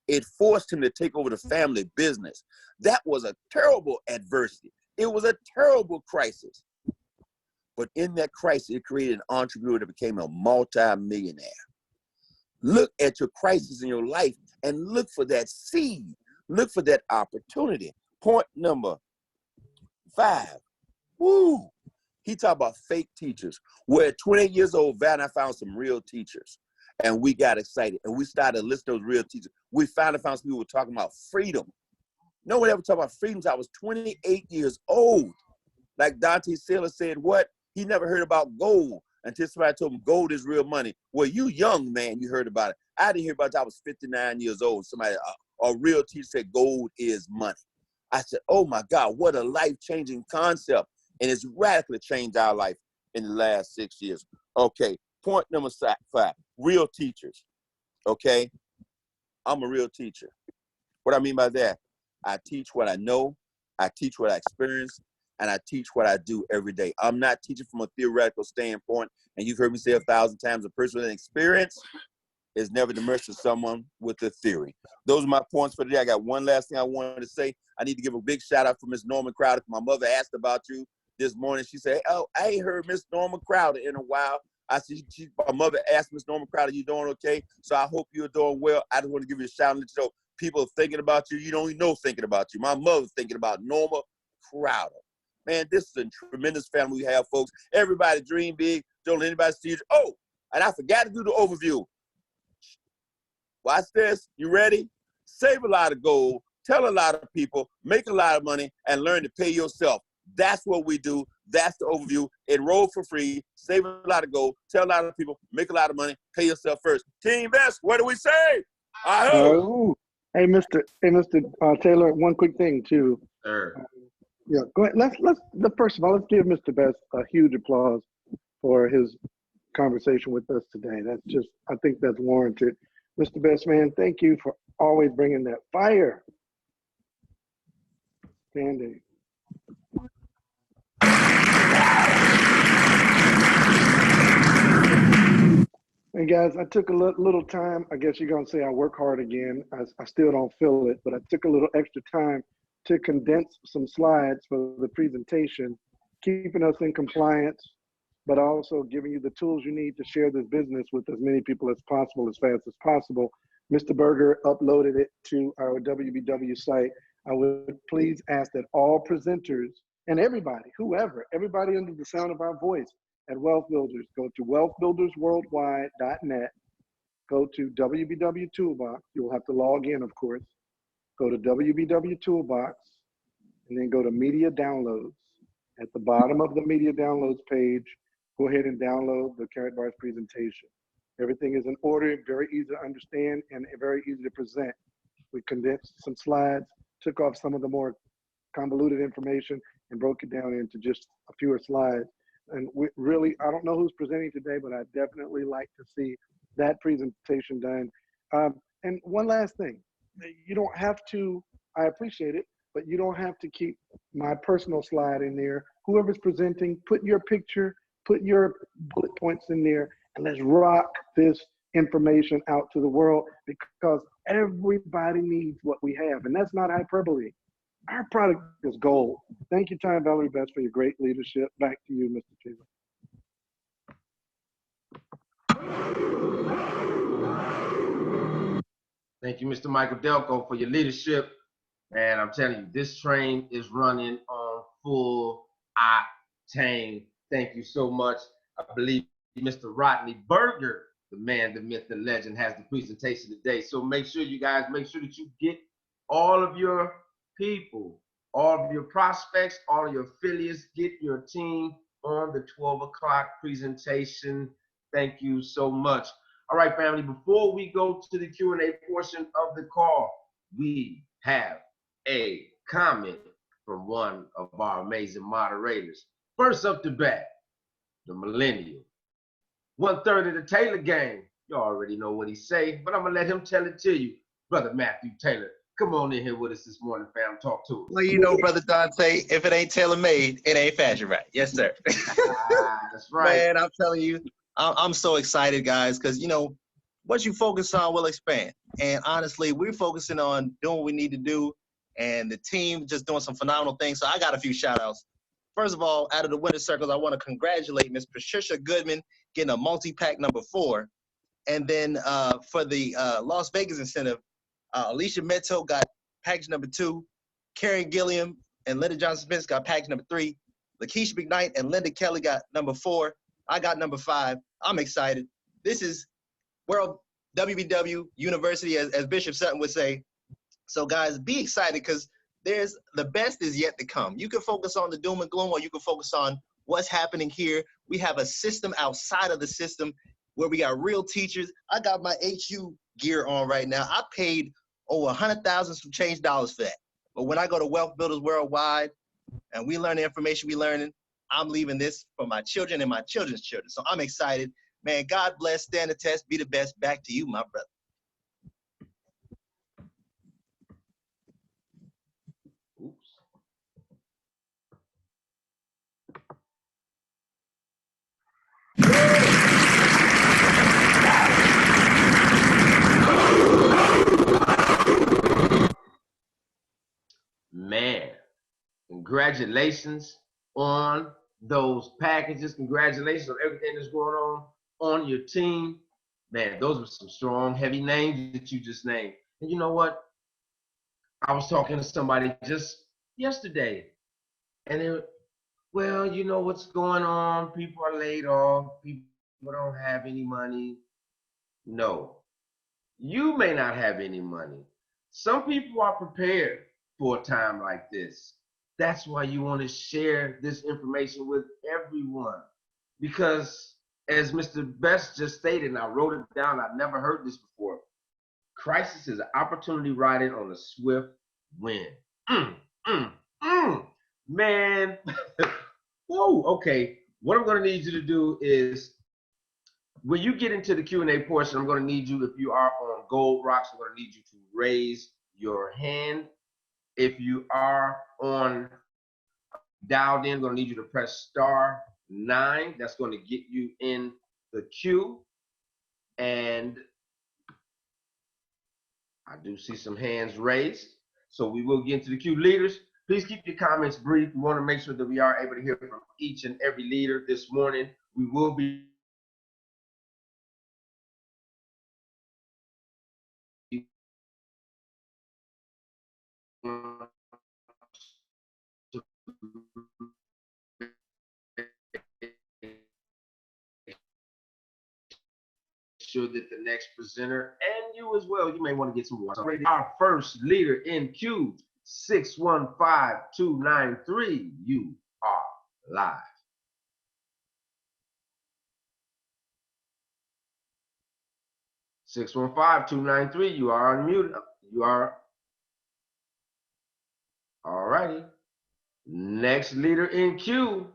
It forced him to take over the family business. That was a terrible adversity. It was a terrible crisis. But in that crisis, it created an entrepreneur that became a multi-millionaire. Look at your crisis in your life and look for that seed. Look for that opportunity. Point number 5. Woo! He talked about fake teachers. Where at 28 years old, Val and I found some real teachers. And we got excited. And we started to list those real teachers. We finally found some people who were talking about freedom. No one ever talked about freedom until I was 28 years old. Like Dante Taylor said, what? He never heard about gold until somebody told him gold is real money. Well, you young man, you heard about it. I didn't hear about it until I was 59 years old. Somebody, a real teacher said gold is money. I said, oh my God, what a life-changing concept. And it's radically changed our life in the last 6 years. Okay, point number 5, real teachers, okay? I'm a real teacher. What I mean by that, I teach what I know, I teach what I experience, and I teach what I do every day. I'm not teaching from a theoretical standpoint, and you've heard me say 1,000 times, a person with an experience is never the mercy of someone with a theory. Those are my points for today. I got one last thing I wanted to say. I need to give a big shout out for Miss Norman Crowder. My mother asked about you this morning. She said, oh, I ain't heard Miss Norman Crowder in a while. I said, my mother asked Miss Norman Crowder, you doing okay? So I hope you're doing well. I just want to give you a shout out and let you know people are thinking about you. You don't even know thinking about you. My mother's thinking about Norma Crowder. Man, this is a tremendous family we have, folks. Everybody dream big. Don't let anybody see you. Oh, and I forgot to do the overview. Watch this. You ready? Save a lot of gold. Tell a lot of people. Make a lot of money. And learn to pay yourself. That's what we do. That's the overview. Enroll for free. Save a lot of gold. Tell a lot of people. Make a lot of money. Pay yourself first. Team Best, what do we say? I hope. Hey, Mr. Taylor, one quick thing too. Sure. Yeah, go ahead. First of all, let's give Mr. Best a huge applause for his conversation with us today. I think that's warranted. Mr. Best Man, thank you for always bringing that fire. Standing. And guys, I took a little time. I guess you're gonna say I work hard again. I still don't feel it, but I took a little extra time to condense some slides for the presentation, keeping us in compliance, but also giving you the tools you need to share this business with as many people as possible, as fast as possible. Mr. Berger uploaded it to our WBW site. I would please ask that all presenters and everybody, everybody under the sound of our voice at Wealth Builders, go to wealthbuildersworldwide.net, go to WBW Toolbox. You'll have to log in, of course. Go to WBW Toolbox, and then go to Media Downloads. At the bottom of the Media Downloads page, go ahead and download the Karatbars presentation. Everything is in order, very easy to understand, and very easy to present. We condensed some slides, took off some of the more convoluted information, and broke it down into just a fewer slides. And we really, I don't know who's presenting today, but I definitely like to see that presentation done. And one last thing, you don't have to, I appreciate it, but you don't have to keep my personal slide in there. Whoever's presenting, put your picture, put your bullet points in there, and let's rock this information out to the world, because everybody needs what we have. And that's not hyperbole. Our product is gold. Thank you, Time Valerie Best, for your great leadership. Back to you, Mr. Taylor. Thank you, Mr. Michael Delco, for your leadership. And I'm telling you, this train is running on full octane. Thank you so much. I believe Mr. Rodney Berger, the man, the myth, the legend, has the presentation today. So make sure you guys, make sure that you get all of your people, all of your prospects, all of your affiliates, get your team on the 12 o'clock presentation. Thank you so much. All right, family, before we go to the Q&A portion of the call, we have a comment from one of our amazing moderators. First up to bat, the millennial. 1/3 of the Taylor gang. You already know what he say, but I'm gonna let him tell it to you. Brother Matthew Taylor, come on in here with us this morning, fam. Talk to us. Well, you know, Brother Dante, if it ain't tailor-made, it ain't fashion right. Yes, sir. That's right. Man, I'm telling you, I'm so excited, guys, because, you know, what you focus on will expand. And honestly, we're focusing on doing what we need to do, and the team just doing some phenomenal things. So I got a few shout-outs. First of all, out of the winner circles, I want to congratulate Miss Patricia Goodman getting a multi-pack number 4. And then for the Las Vegas incentive, Alicia Meto got package number 2. Karen Gilliam and Linda Johnson-Smith got package number 3. Lakeisha McKnight and Linda Kelly got number 4. I got number 5. I'm excited. This is World WBW University, as Bishop Sutton would say. So guys, be excited, because the best is yet to come. You can focus on the doom and gloom, or you can focus on what's happening here. We have a system outside of the system where we got real teachers. I got my HU gear on right now. I paid over 100,000 some change dollars for that. But when I go to Wealth Builders Worldwide and we learn the information we're learning, I'm leaving this for my children and my children's children. So I'm excited. Man, God bless, stand the test, be the best. Back to you, my brother. Man, congratulations on those packages. Congratulations on everything that's going on your team. Man, those were some strong, heavy names that you just named. And you know what? I was talking to somebody just yesterday, and they were, well, you know what's going on? People are laid off. People don't have any money. No, you may not have any money. Some people are prepared for a time like this. That's why you want to share this information with everyone. Because as Mr. Best just stated, and I wrote it down, I've never heard this before. Crisis is an opportunity riding on a swift wind. Man. Whoa, okay. What I'm going to need you to do is when you get into the Q&A portion, I'm going to need you, if you are on Gold Rocks, I'm going to need you to raise your hand. If you are on dialed in, I'm going to need you to press *9. That's going to get you in the queue. And I do see some hands raised. So we will get into the queue. Leaders, please keep your comments brief. We want to make sure that we are able to hear from each and every leader this morning. We will be sure that the next presenter and you as well, you may want to get some water. Our first leader in queue, 615-293. You are live. 615-293. You are unmuted. You are all righty. Next leader in queue,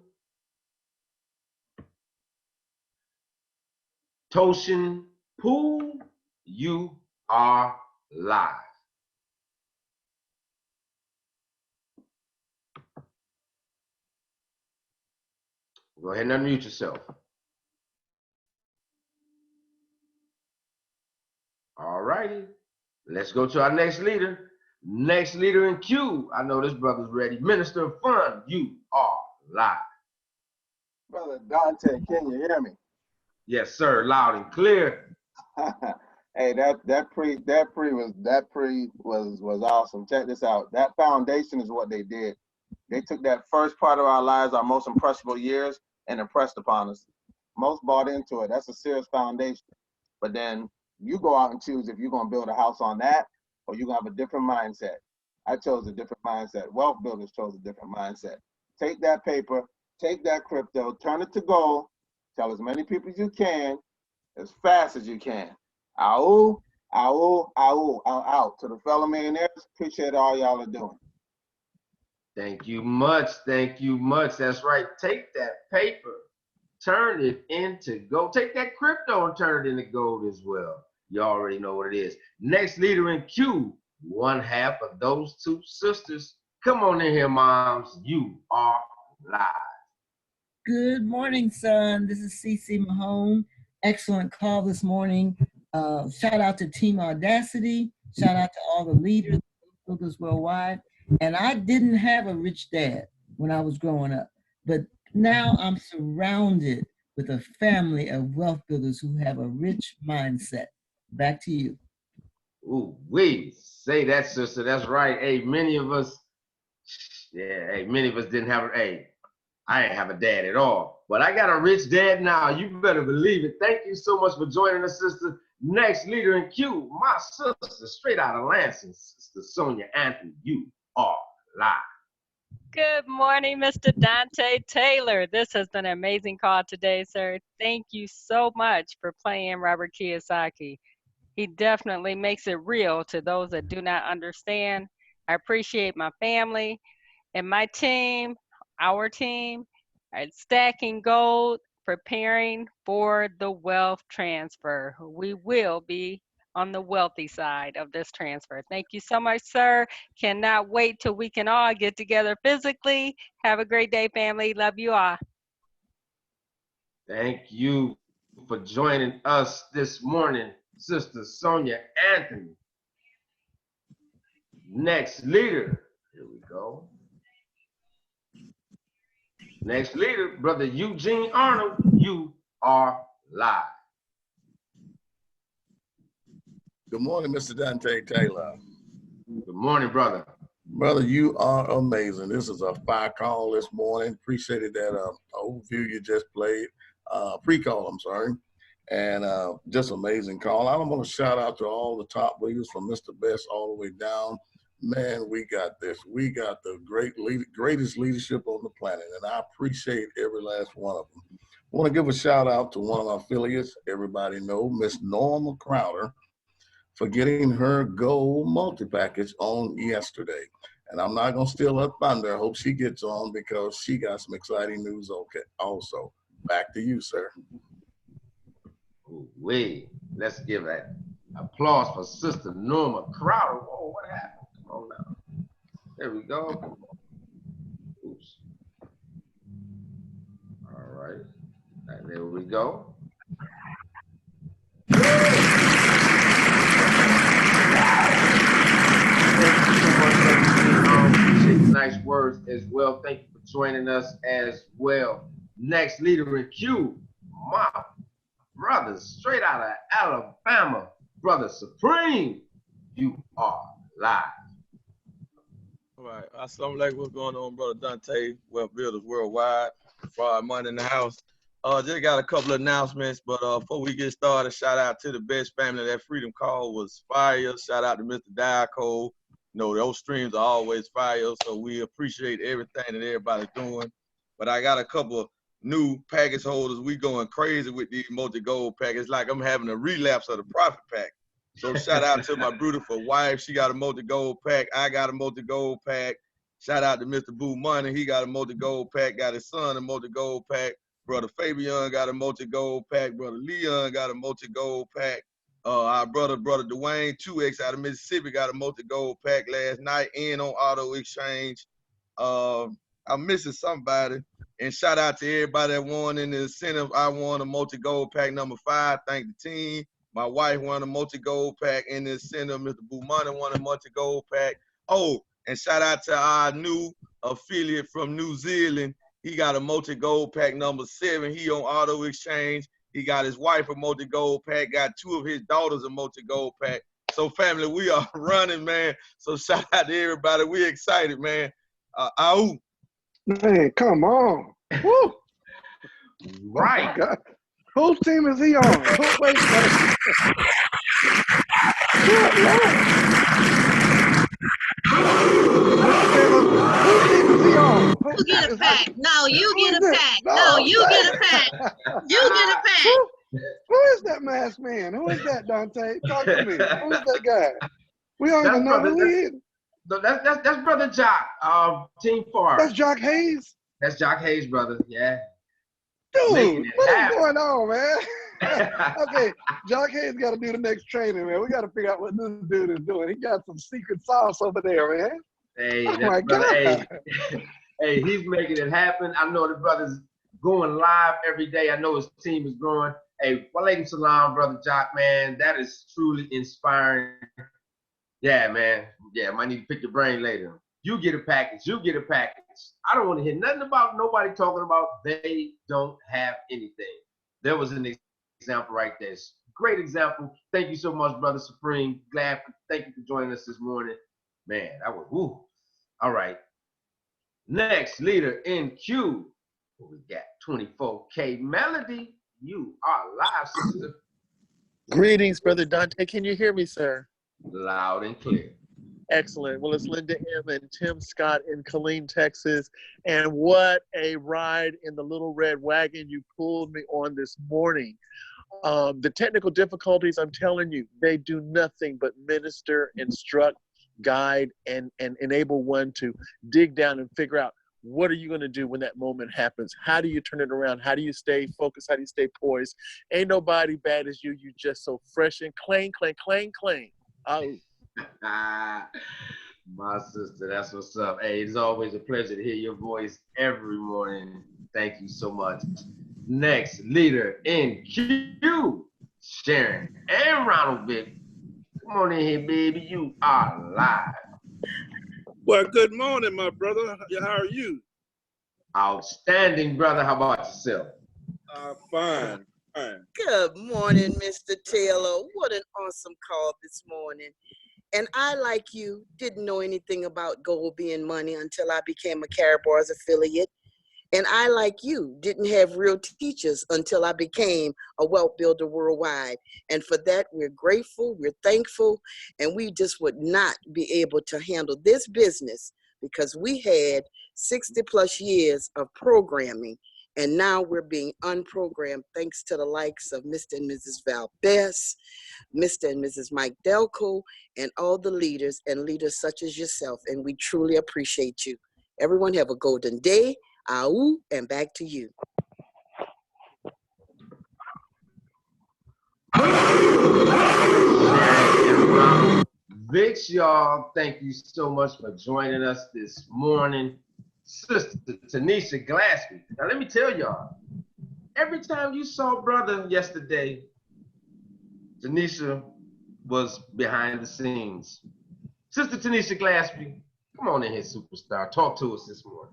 Toshin Poole. You are live. Go ahead and unmute yourself. All righty. Let's go to our next leader. Next leader in queue. I know this brother's ready. Minister of Fun, you are live. Brother Dante, can you hear me? Yes, sir. Loud and clear. Hey, that pre was awesome. Check this out. That foundation is what they did. They took that first part of our lives, our most impressionable years, and impressed upon us. Most bought into it. That's a serious foundation. But then you go out and choose if you're gonna build a house on that or you're gonna have a different mindset. I chose a different mindset. Wealth builders chose a different mindset. Take that paper, take that crypto, turn it to gold, tell as many people as you can, as fast as you can. Ow, ow, ow, ow, out. To the fellow millionaires, appreciate all y'all are doing. Thank you much. Thank you much. That's right. Take that paper, turn it into gold. Take that crypto and turn it into gold as well. You already know what it is. Next leader in queue, one half of those two sisters. Come on in here, moms. You are live. Good morning, son. This is CeCe Mahone. Excellent call this morning. Shout out to Team Audacity. Shout out to all the leaders, builders worldwide. And I didn't have a rich dad when I was growing up, but now I'm surrounded with a family of wealth builders who have a rich mindset. Back to you. Ooh, we say that, sister. That's right. Hey, many of us didn't have I didn't have a dad at all, but I got a rich dad now. You better believe it. Thank you so much for joining us, sister. Next leader in queue, my sister, straight out of Lansing, Sister Sonia Anthony. You are live. Good morning, Mr. Dante Taylor. This has been an amazing call today, sir. Thank you so much for playing Robert Kiyosaki. He definitely makes it real to those that do not understand. I appreciate my family and my team, our team, at Stacking Gold, preparing for the wealth transfer. We will be on the wealthy side of this transfer. Thank you so much, sir. Cannot wait till we can all get together physically. Have a great day, family. Love you all. Thank you for joining us this morning, Sister Sonia Anthony. Next leader, here we go. Next leader, Brother Eugene Arnold, you are live. Good morning, Mr. Dante Taylor. Good morning, brother. Brother, you are amazing. This is a fire call this morning. Appreciated that overview you just played, pre-call, I'm sorry. And just amazing call. I want to shout out to all the top leaders from Mr. Best all the way down. Man, we got this. We got the greatest leadership on the planet, and I appreciate every last one of them. I want to give a shout out to one of our affiliates. Everybody know Miss Norma Crowder for getting her gold multi-package on yesterday. And I'm not going to steal her thunder. I hope she gets on because she got some exciting news also. Back to you, sir. Wait, let's give that applause for Sister Norma Crowder. Whoa, what happened? Come on now. There we go. Oops. All right. And there we go. Appreciate the nice words as well. Thank you for joining us as well. Next leader in queue, my brother, straight out of Alabama, Brother Supreme. You are live. All right. Assalamu alaikum. What's going on, Brother Dante? Wealth Builders Worldwide. Friday Money in the house. Just got a couple of announcements, but before we get started, shout out to the best family. That Freedom Call was fire. Shout out to Mr. Diaco. You know, those streams are always fire, so we appreciate everything that everybody's doing. But I got a couple of new package holders. We going crazy with these multi-gold packages. Like I'm having a relapse of the profit pack. So shout out to my beautiful wife. She got a multi-gold pack. I got a multi-gold pack. Shout out to Mr. Boo Money. He got a multi-gold pack. Got his son a multi-gold pack. Brother Fabian got a multi-gold pack. Brother Leon got a multi-gold pack. Our brother Dwayne 2X out of Mississippi got a multi-gold pack last night and on auto exchange. I'm missing somebody. And shout out to everybody that won in the incentive. I won a multi-gold pack number 5. Thank the team. My wife won a multi-gold pack in the incentive. Mr. Boo Money won a multi-gold pack. Oh, and shout out to our new affiliate from New Zealand. He got a multi-gold pack number 7. He on auto exchange. He got his wife a multi-gold pack, got 2 of his daughters a multi-gold pack. So family, we are running, man. So shout out to everybody. We excited, man. Ow. Man, come on. Woo. Right. Oh, whose team is he on? Wait. Good Lord. Whose team is he on? You get a pack. No, you get a pack. No, you get a pack. You get a pack. Who is that masked man? Who is that, Dante? Talk to me. Who is that guy? We don't even know who he is. That's Brother Jock, Team Far. That's Jock Hayes? That's Jock Hayes, brother. Yeah. Dude, what is going on, man? Okay, Jock Hayes got to do the next training, man. We got to figure out what this dude is doing. He got some secret sauce over there, man. Hey, oh my brother, God. Hey, he's making it happen. I know the brother's going live every day. I know his team is growing. Hey, walaikum salam, Brother Jock, man. That is truly inspiring. Yeah, man. Yeah, might need to pick your brain later. You get a package. You get a package. I don't want to hear nothing about nobody talking about they don't have anything. There was an example right there. Great example. Thank you so much, Brother Supreme. Thank you for joining us this morning. Man, that was woo. All right. Next leader in queue. We got 24K Melody. You are live, sister. Greetings, Brother Dante. Can you hear me, sir? Loud and clear. Excellent. Well, it's Linda M. and Tim Scott in Killeen, Texas. And what a ride in the little red wagon you pulled me on this morning. The technical difficulties, I'm telling you, they do nothing but minister, instruct, guide, and enable one to dig down and figure out what are you going to do when that moment happens? How do you turn it around? How do you stay focused? How do you stay poised? Ain't nobody bad as you. You just so fresh and clean. Oh. My sister, that's what's up. Hey, it's always a pleasure to hear your voice every morning. Thank you so much. Next leader in queue, Sharon and Ronald Vick. Come on in here, baby. You are live. Well, good morning, my brother. How are you? Outstanding, brother. How about yourself? Fine. Good morning, Mr. Taylor. What an awesome call this morning. And I, like you, didn't know anything about gold being money until I became a Carabar's affiliate. And I, like you, didn't have real teachers until I became a wealth builder worldwide. And for that, we're grateful, we're thankful, and we just would not be able to handle this business because we had 60 plus years of programming. And now we're being unprogrammed thanks to the likes of Mr. and Mrs. Valdez, Mr. and Mrs. Mike Delco, and all the leaders and leaders such as yourself. And we truly appreciate you. Everyone have a golden day. Au, and back to you. Vix, y'all, thank you so much for joining us this morning. Sister Tanisha Glaspie. Now, let me tell y'all, every time you saw brother yesterday, Tanisha was behind the scenes. Sister Tanisha Glaspie, come on in here, superstar. Talk to us this morning.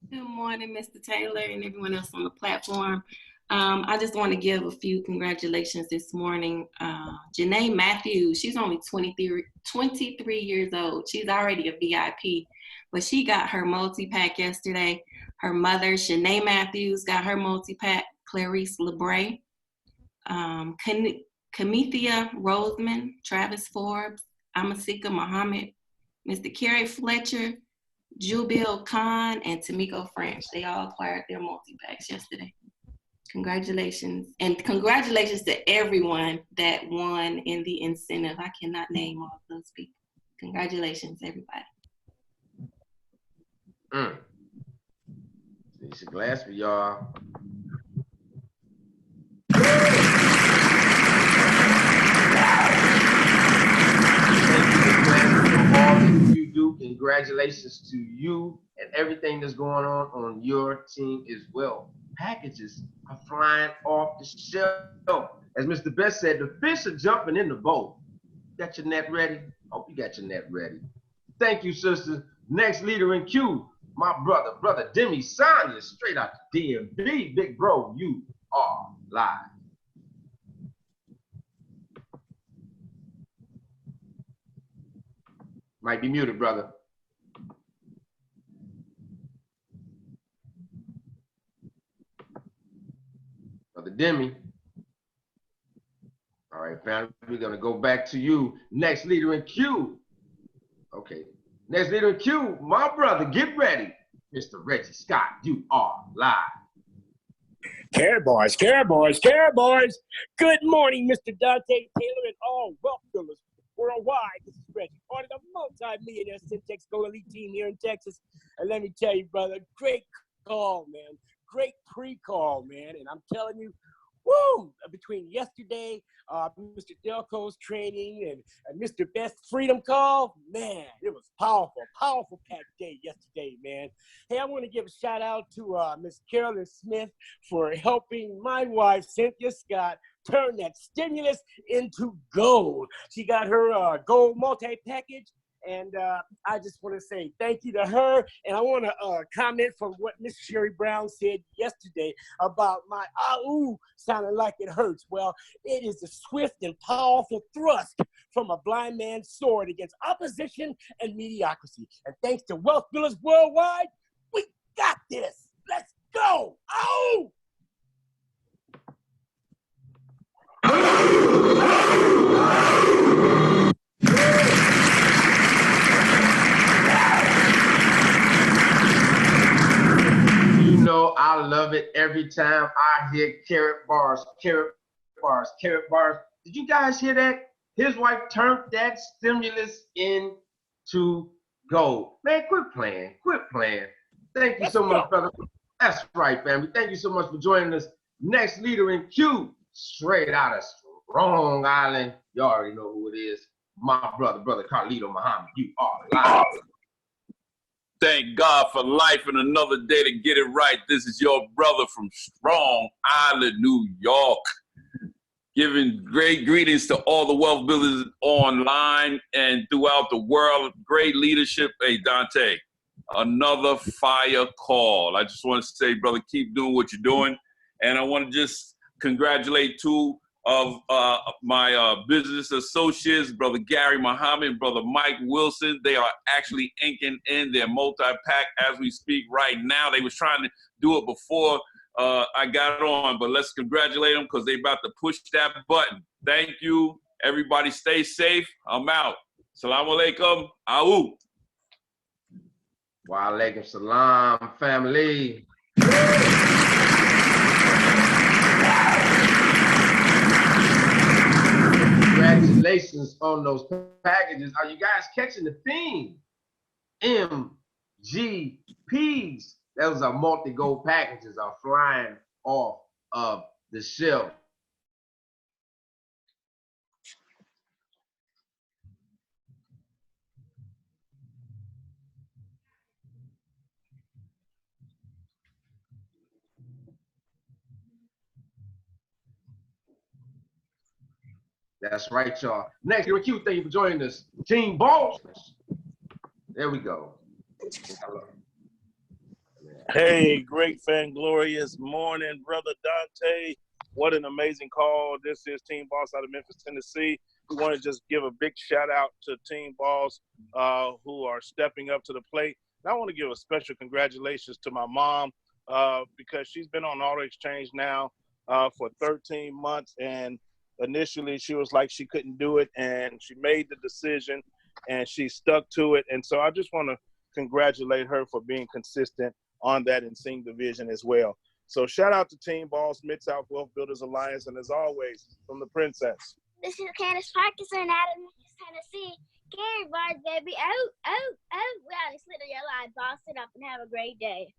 Good morning, Mr. Taylor and everyone else on the platform. I just want to give a few congratulations this morning. Janae Matthews, she's only 23 years old. She's already a VIP, but she got her multi-pack yesterday. Her mother, Shanae Matthews, got her multi-pack. Clarice LeBray, Kamithia Roseman, Travis Forbes, Amasika Muhammad, Mr. Kerry Fletcher, Jubil Khan, and Tamiko French. They all acquired their multi-packs yesterday. Congratulations. And congratulations to everyone that won in the incentive. I cannot name all of those people. Congratulations, everybody. Tanisha Glaspie, y'all. You do. Congratulations to you and everything that's going on your team as well. Packages are flying off the shelf. As Mr. Best said, the fish are jumping in the boat. Got your net ready? Hope you got your net ready. Thank you, sister. Next leader in queue, my brother Demi Sonia, straight out the DMV. Big bro, you are live. Might be muted, brother. Brother Demi. All right, family, we're going to go back to you. Next leader in queue. Okay. Next leader in queue, my brother, get ready. Mr. Reggie Scott, you are live. Care boys. Good morning, Mr. Dante Taylor and all wealth builders worldwide. This is Reggie, part of the multi-millionaire Syntex Go Elite team here in Texas. And let me tell you, brother, great call, man. Great pre-call, man. And I'm telling you, woo! Between yesterday, Mr. Delco's training and Mr. Best Freedom call, man, it was powerful packed day yesterday, man. Hey, I want to give a shout out to Miss Carolyn Smith for helping my wife, Cynthia Scott, turn that stimulus into gold. She got her gold multi-package. And I just want to say thank you to her. And I want to comment from what Miss Sherry Brown said yesterday about my ah-ooh sounding like it hurts. Well, it is a swift and powerful thrust from a blind man's sword against opposition and mediocrity. And thanks to wealth builders worldwide, we got this. Let's go. Oh! You know I love it every time I hear carrot bars. Did you guys hear that? His wife turned that stimulus into gold. Man, quit playing. Thank you so much, brother. That's right, family. Thank you so much for joining us. Next leader in queue, straight out of Strong Island. You already know who it is. My brother Carlito Muhammad. You are live. Thank God for life and another day to get it right. This is your brother from Strong Island, New York. Giving great greetings to all the wealth builders online and throughout the world. Great leadership. Hey, Dante, another fire call. I just want to say, brother, keep doing what you're doing. And I want to just congratulate two of my business associates, Brother Gary Muhammad, Brother Mike Wilson. They are actually inking in their multi-pack as we speak right now. They was trying to do it before I got on, but let's congratulate them because they about to push that button. Thank you. Everybody stay safe. I'm out. Salaam alaikum. Awu. Wa alaikum salam, family. Congratulations on those packages. Are you guys catching the theme? MGPs. Those are multi-gold packages are flying off of the shelf. That's right, y'all. Next, you're cute. Thank you for joining us. Team Boss. There we go. Hello. Hey, great fan, glorious morning, Brother Dante. What an amazing call. This is Team Boss out of Memphis, Tennessee. We want to just give a big shout out to Team Boss who are stepping up to the plate. And I want to give a special congratulations to my mom because she's been on auto exchange now for 13 months. And initially she was like she couldn't do it, and she made the decision and she stuck to it. And so I just want to congratulate her for being consistent on that and seeing the vision as well. So shout out to Team Boss, Mid-South Wealth Builders Alliance, and as always, from the Princess. This is Candace Parkinson out of Memphis, Tennessee. Gary Bars, baby. Oh. We out and slither your life. Boss it up and have a great day.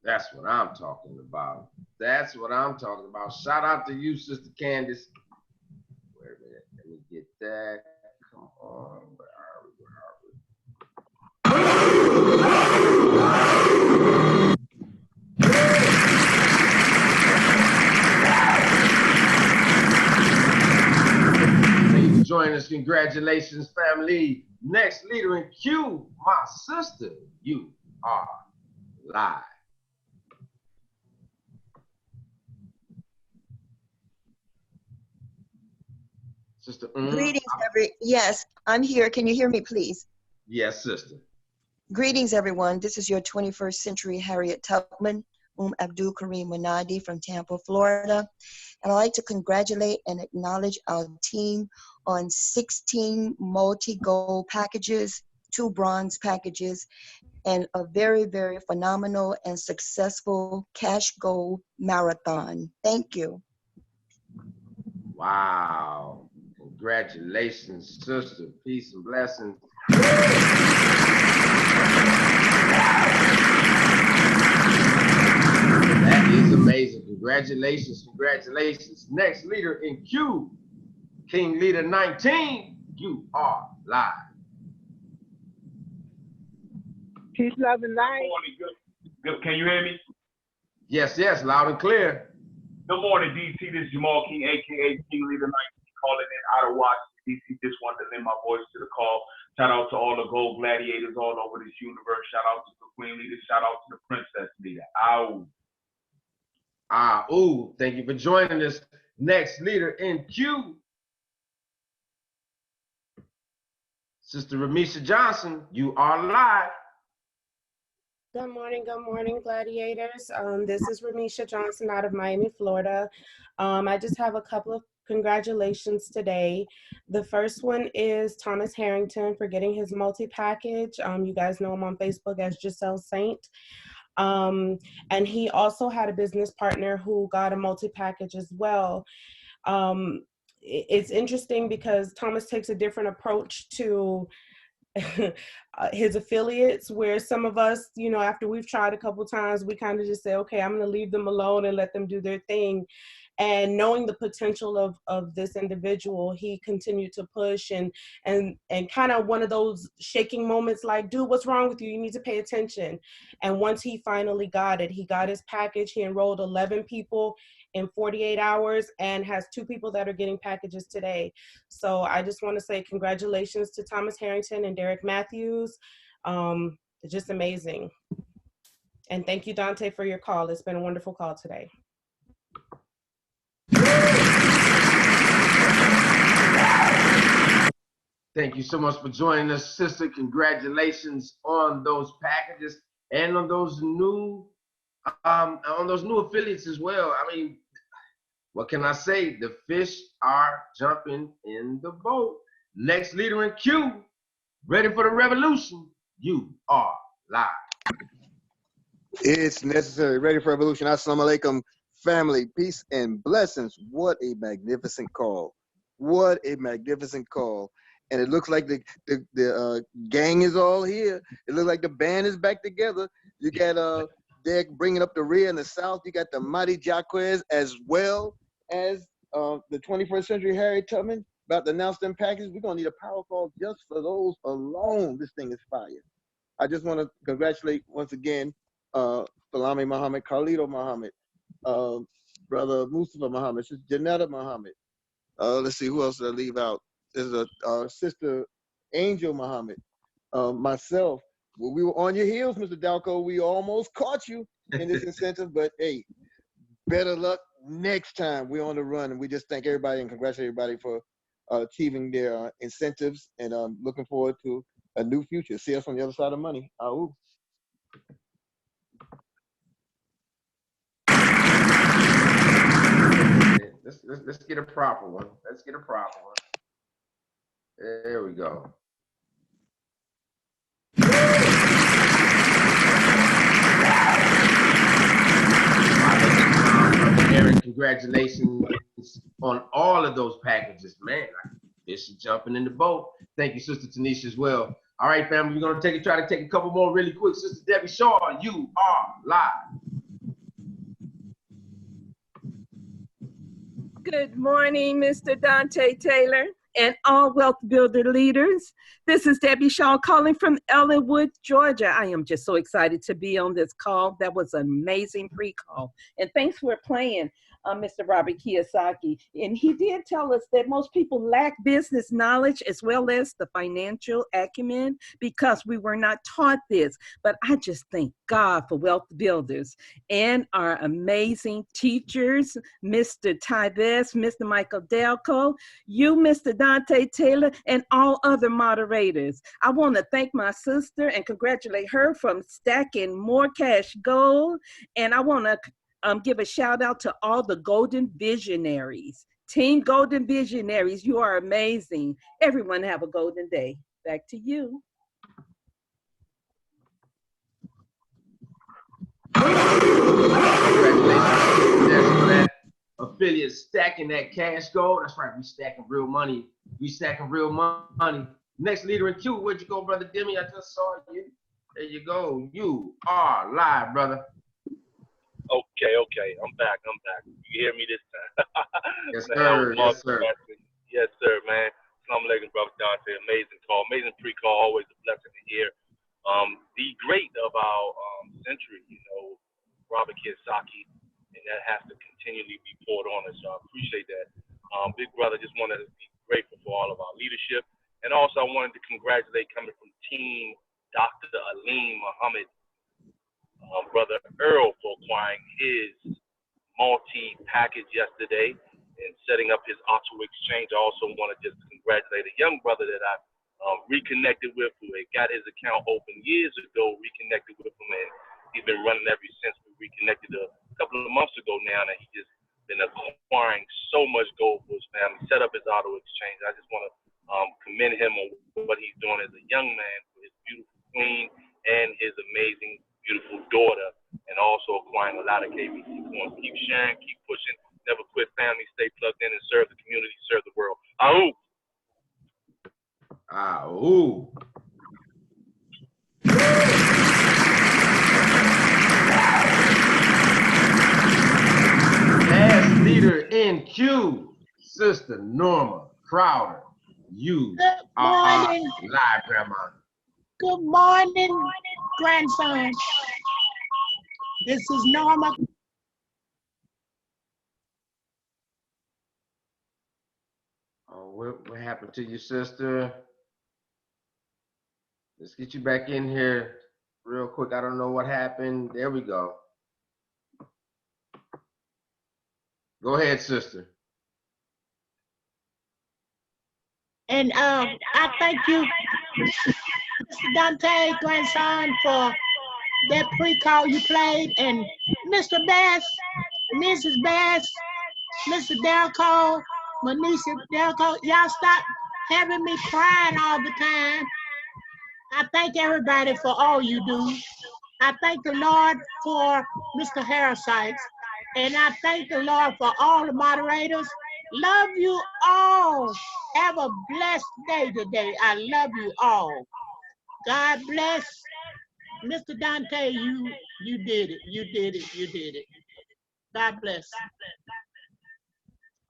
That's what I'm talking about. That's what I'm talking about. Shout out to you, Sister Candace. Wait a minute. Let me get that. Come on. Where are we? Thank you for joining us. Congratulations, family. Next leader in Q, my sister. You are live. Sister. Greetings, yes, I'm here. Can you hear me, please? Yes, sister. Greetings, everyone. This is your 21st Century Harriet Tubman, Abdul Kareem Wanadi from Tampa, Florida. And I'd like to congratulate and acknowledge our team on 16 multi-gold packages, 2 bronze packages, and a very, very phenomenal and successful cash gold marathon. Thank you. Wow. Congratulations, sister. Peace and blessings. That is amazing. Congratulations, congratulations. Next leader in Q, King Leader 19, you are live. Peace, love, and light. Good morning. Good. Can you hear me? Yes, loud and clear. Good morning, DC. This is Jamal King, a.k.a. King Leader 19, calling in out of Washington, DC. Just wanted to lend my voice to the call. Shout out to all the gold gladiators all over this universe. Shout out to the Queen Leader. Shout out to the Princess Leader. Ow. Thank you for joining us. Next leader in Q, Sister Ramisha Johnson, you are live. Good morning, gladiators. This is Ramisha Johnson out of Miami, Florida. I just have a couple of congratulations today. The first one is Thomas Harrington for getting his multi-package. You guys know him on Facebook as Giselle Saint. And he also had a business partner who got a multi-package as well. It's interesting because Thomas takes a different approach to his affiliates, where some of us, after we've tried a couple times, we kind of just say, okay, I'm going to leave them alone and let them do their thing. And knowing the potential of this individual, he continued to push and kind of one of those shaking moments like, dude, what's wrong with you? You need to pay attention. And once he finally got it, he got his package. He enrolled 11 people in 48 hours and has 2 people that are getting packages today. So I just want to say congratulations to Thomas Harrington and Derek Matthews. It's just amazing. And thank you, Dante, for your call. It's been a wonderful call today. Thank you so much for joining us, sister. Congratulations on those packages and on those new affiliates as well. I mean, what can I say? The fish are jumping in the boat. Next leader in Q, ready for the revolution. You are live. It's necessary. Ready for revolution. Assalamu alaikum, family. Peace and blessings. What a magnificent call. What a magnificent call. And it looks like the gang is all here. It looks like the band is back together. You got Derek bringing up the rear in the south. You got the Mighty Jaquez as well as the 21st Century Harriet Tubman about to announce them packages. We're going to need a power call just for those alone. This thing is fire. I just want to congratulate once again Salami Muhammad, Carlito Muhammad, Brother Mustafa Muhammad, Sister Janetta Muhammad, Let's see, who else did I leave out? There's a Sister Angel Muhammad. Myself, when we were on your heels, Mr. Dalco, we almost caught you in this incentive, but hey, better luck next time we're on the run. And we just thank everybody and congratulate everybody for achieving their incentives, and looking forward to a new future. See us on the other side of money. Ahoo. Let's get a proper one. Let's get a proper one. There we go. Aaron, congratulations on all of those packages, man. Fish is jumping in the boat. Thank you, Sister Tanisha, as well. All right, family, we're gonna try to take a couple more really quick. Sister Debbie Shaw, you are live. Good morning, Mr. Dante Taylor and all Wealth Builder leaders. This is Debbie Shaw calling from Ellenwood, Georgia. I am just so excited to be on this call. That was an amazing pre-call. And thanks for playing, Mr. Robert Kiyosaki. And he did tell us that most people lack business knowledge as well as the financial acumen because we were not taught this. But I just thank God for Wealth Builders and our amazing teachers, Mr. Ty Best, Mr. Michael Delco, you, Mr. Dante Taylor, and all other moderators. I want to thank my sister and congratulate her from stacking more cash gold. And I want to give a shout out to all the Golden Visionaries. Team Golden Visionaries, you are amazing. Everyone have a golden day. Back to you. Congratulations. Affiliate stacking that cash gold. That's right, we stacking real money. We stacking real money. Next leader in queue, where'd you go, Brother Demi? I just saw you. There you go. You are live, brother. Okay, I'm back. You hear me this time? Yes, sir. Yes, sir. Yes, sir, man. Assalamu alaikum, Brother Dante. Amazing call, amazing pre-call. Always a blessing to hear. The great of our century, Robert Kiyosaki, and that has to continually be poured on us. So I appreciate that. Big brother, just wanted to be grateful for all of our leadership. And also I wanted to congratulate coming from Team Dr. Aleem Muhammad, Brother Earl, for acquiring his multi-package yesterday and setting up his auto exchange. I also want to just congratulate a young brother that I reconnected with, who had got his account open years ago, reconnected with him, and he's been running ever since. We reconnected a couple of months ago now, and he's just been acquiring so much gold for his family, set up his auto exchange. I just want to commend him on what he's doing as a young man for his beautiful queen and his amazing, beautiful daughter, and also acquiring a lot of KBC coins. Keep sharing, keep pushing, never quit, family, stay plugged in and serve the community, serve the world. Ahoo! Ahoo! Last leader in queue, Sister Norma Crowder. You are live, Grandma. Good morning, grandson. This is Norma. Oh, what happened to you, sister? Let's get you back in here real quick. I don't know what happened. There we go. Go ahead, sister. And I thank you, Mr. Dante, grandson, for that pre-call you played. And Mr. Bass, Mrs. Bass, Mr. Delco, Manisha Delco, y'all stop having me crying all the time. I thank everybody for all you do. I thank the Lord for Mr. Harrisites. And I thank the Lord for all the moderators. Love you all. Have a blessed day today. I love you all. God bless. Mr. Dante, you did it. You did it. You did it. God bless.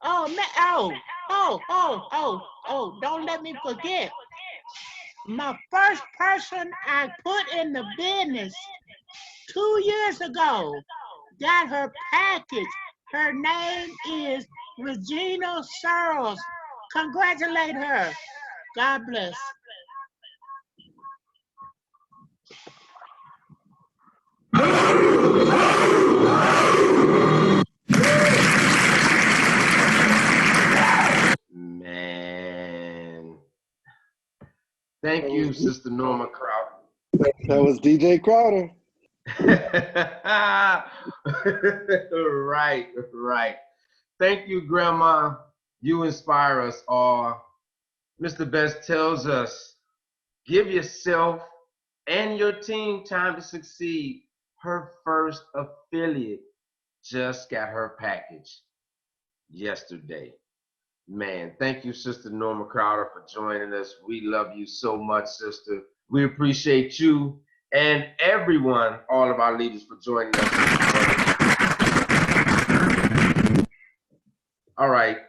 Oh, man. Don't let me forget. My first person I put in the business 2 years ago got her package. Her name is Regina Searles. Congratulate her. God bless. Man. Thank you, Sister Norma Crowder. That was DJ Crowder. Right. Thank you, Grandma. You inspire us all. Mr. Best tells us, give yourself and your team time to succeed. Her first affiliate just got her package yesterday. Man, thank you, Sister Norma Crowder, for joining us. We love you so much, sister. We appreciate you and everyone, all of our leaders, for joining us. All right.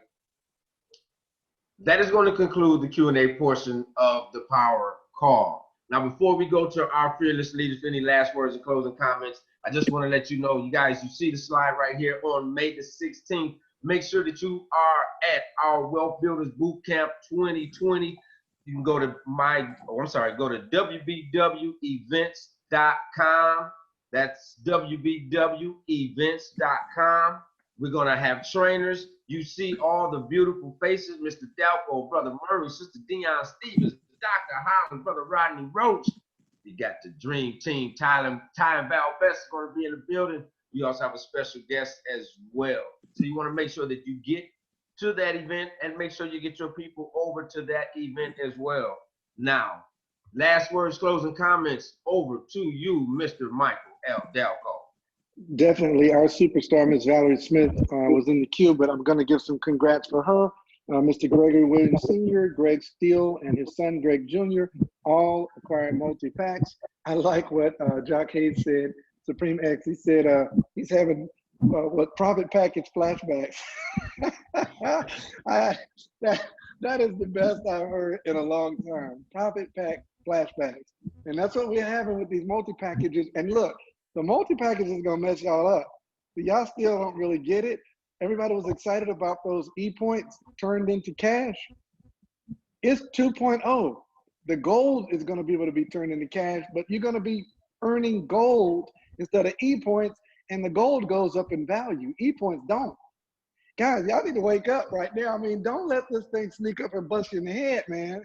That is going to conclude the Q&A portion of the Power Call. Now, before we go to our fearless leaders for any last words and closing comments, I just want to let you know, you guys, you see the slide right here on May the 16th. Make sure that you are at our Wealth Builders Boot Camp 2020. You can go to go to WBWEvents.com. That's WBWEvents.com. We're going to have trainers. You see all the beautiful faces, Mr. Delco, Brother Murray, Sister Deion Stevens, Dr. Holland, Brother Rodney Roach. You got the Dream Team, Ty and Val Best is going to be in the building. We also have a special guest as well. So you want to make sure that you get to that event and make sure you get your people over to that event as well. Now, last words, closing comments, over to you, Mr. Michael L. Delco. Definitely, our superstar, Miss Valerie Smith, was in the queue, but I'm going to give some congrats for her. Mr. Gregory Williams Sr., Greg Steele, and his son, Greg Jr., all acquired multi-packs. I like what Jock Hayes said, Supreme X. He said he's having profit package flashbacks. That is the best I've heard in a long time. Profit pack flashbacks. And that's what we're having with these multi-packages. And look, the multi-package is going to mess y'all up. But y'all still don't really get it. Everybody was excited about those E-points turned into cash. It's 2.0. The gold is going to be able to be turned into cash, but you're going to be earning gold instead of E-points, and the gold goes up in value. E-points don't. Guys, y'all need to wake up right now. I mean, don't let this thing sneak up and bust you in the head, man.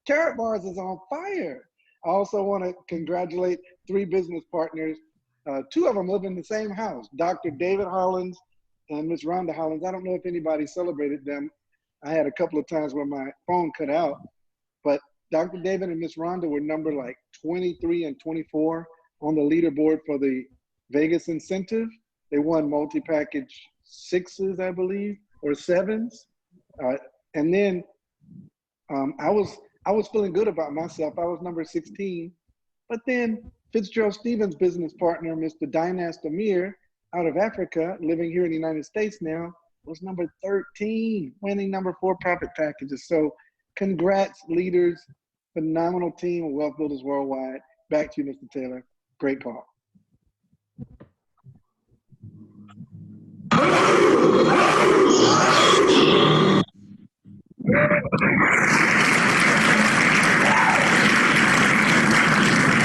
Carrot Bars is on fire. I also want to congratulate 3 business partners. 2 of them live in the same house, Dr. David Hollins and Miss Rhonda Hollins. I don't know if anybody celebrated them. I had a couple of times where my phone cut out, but Dr. David and Miss Rhonda were number like 23 and 24 on the leaderboard for the Vegas incentive. They won multi-package 6s, I believe, or 7s. And then I was feeling good about myself. I was number 16, but then Fitzgerald Stevens' business partner, Mr. Dynas Amir, out of Africa, living here in the United States now, was number 13, winning number 4 profit packages. So congrats, leaders. Phenomenal team of Wealth Builders Worldwide. Back to you, Mr. Taylor. Great call.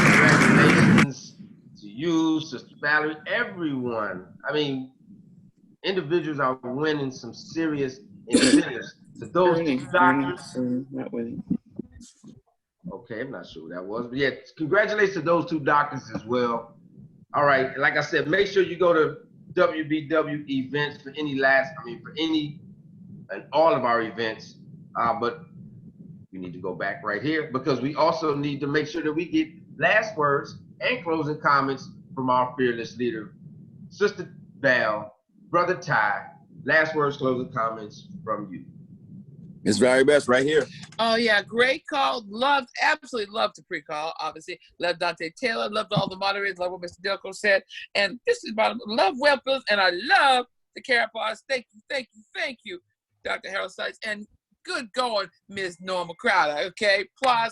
Congratulations to you, Sister Valerie, everyone. I mean, individuals are winning some serious incentives. To those doctors, not winning. Okay, I'm not sure what that was, but yeah, congratulations to those 2 doctors as well. All right, like I said, make sure you go to WBW Events for any and all of our events. But we need to go back right here because we also need to make sure that we get last words and closing comments from our fearless leader, Sister Val, Brother Ty. Last words, closing comments from you. It's very best right here. Oh yeah, great call. Absolutely loved the pre-call. Obviously, loved Dante Taylor. Loved all the moderators. Love what Mr. Delco said. And this is about love Wealth Builders, and I love the Carrot Bars. Thank you, Dr. Harold Sykes, and good going, Ms. Norma Crowder. Okay, applause.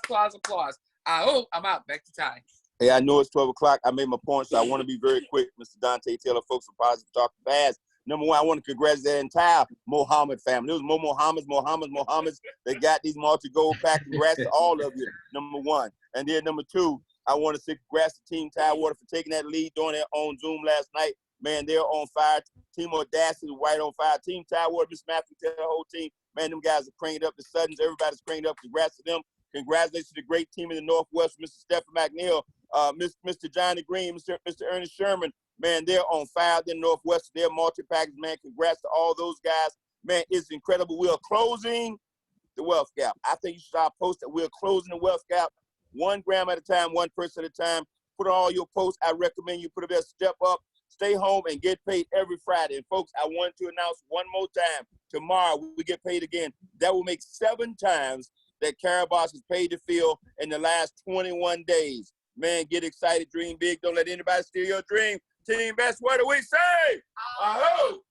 I'm out. Back to Ty. Hey, I know it's 12 o'clock. I made my point, so I want to be very quick. Mr. Dante Taylor, folks from Positive Talk Fast. Number one, I want to congratulate the entire Mohammed family. It was Mohammeds. They got these multi-gold pack. Congrats to all of you, number one. And then number two, I want to say congrats to Team Tidewater for taking that lead during their own Zoom last night. Man, they're on fire. Team Audacity, right on fire. Team Tidewater, Miss Matthew, tell the whole team, man, them guys are cranked up. The Suttons, everybody's cranked up. Congrats to them. Congratulations to the great team in the Northwest, Mr. Stephen McNeil, Mr. Johnny Green, Mr. Ernest Sherman. Man, they're on fire. They're Northwest. They're multi-package, man. Congrats to all those guys. Man, it's incredible. We are closing the wealth gap. I think you should start posting. We're closing the wealth gap 1 gram at a time, 1 person at a time. Put on all your posts. I recommend you put a bit of step up, stay home, and get paid every Friday. And folks, I want to announce one more time. Tomorrow, we get paid again. That will make 7 times that Caraboss has paid to fill in the last 21 days. Man, get excited, dream big. Don't let anybody steal your dream. Team Best, what do we say? Ahoo!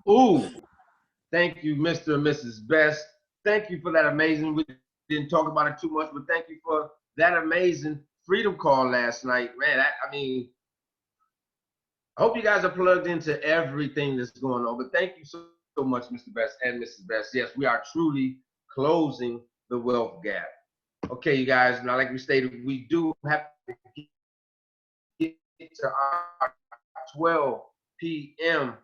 Ooh. Thank you, Mr. and Mrs. Best. Thank you for that amazing, we didn't talk about it too much, but thank you for that amazing freedom call last night. Man, I mean, I hope you guys are plugged into everything that's going on, but thank you so much, Mr. Best and Mrs. Best. Yes, we are truly closing the wealth gap. Okay, you guys, now like we stated, we do have to get to our 12 p.m.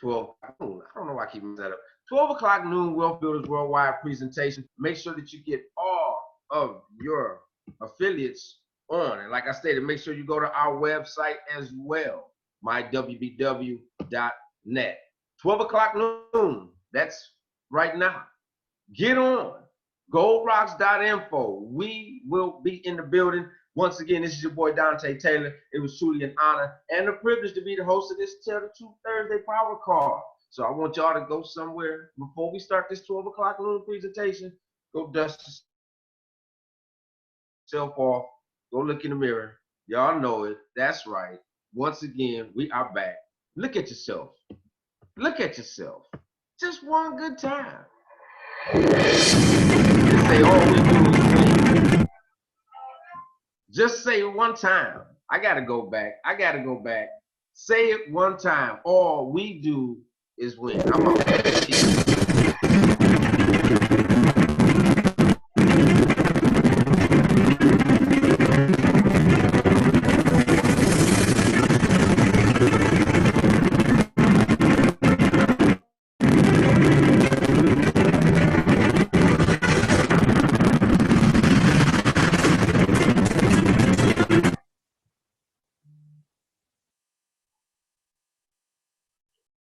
12, I don't know why I keep that up. 12 o'clock noon Wealth Builders Worldwide presentation. Make sure that you get all of your affiliates on. And like I stated, make sure you go to our website as well, mywbw.net. 12 o'clock noon, that's right now. Get on. goldrocks.info. We will be in the building. Once again, this is your boy Dante Taylor. It was truly an honor and a privilege to be the host of this Tell the Truth Thursday Power Call. So I want y'all to go somewhere before we start this 12 o'clock noon presentation. Go dust yourself off. Go look in the mirror. Y'all know it. That's right. Once again, we are back. Look at yourself. Look at yourself. Just one good time. Say all we do is win. Just say it one time. I gotta go back. Say it one time. All we do is win. I'm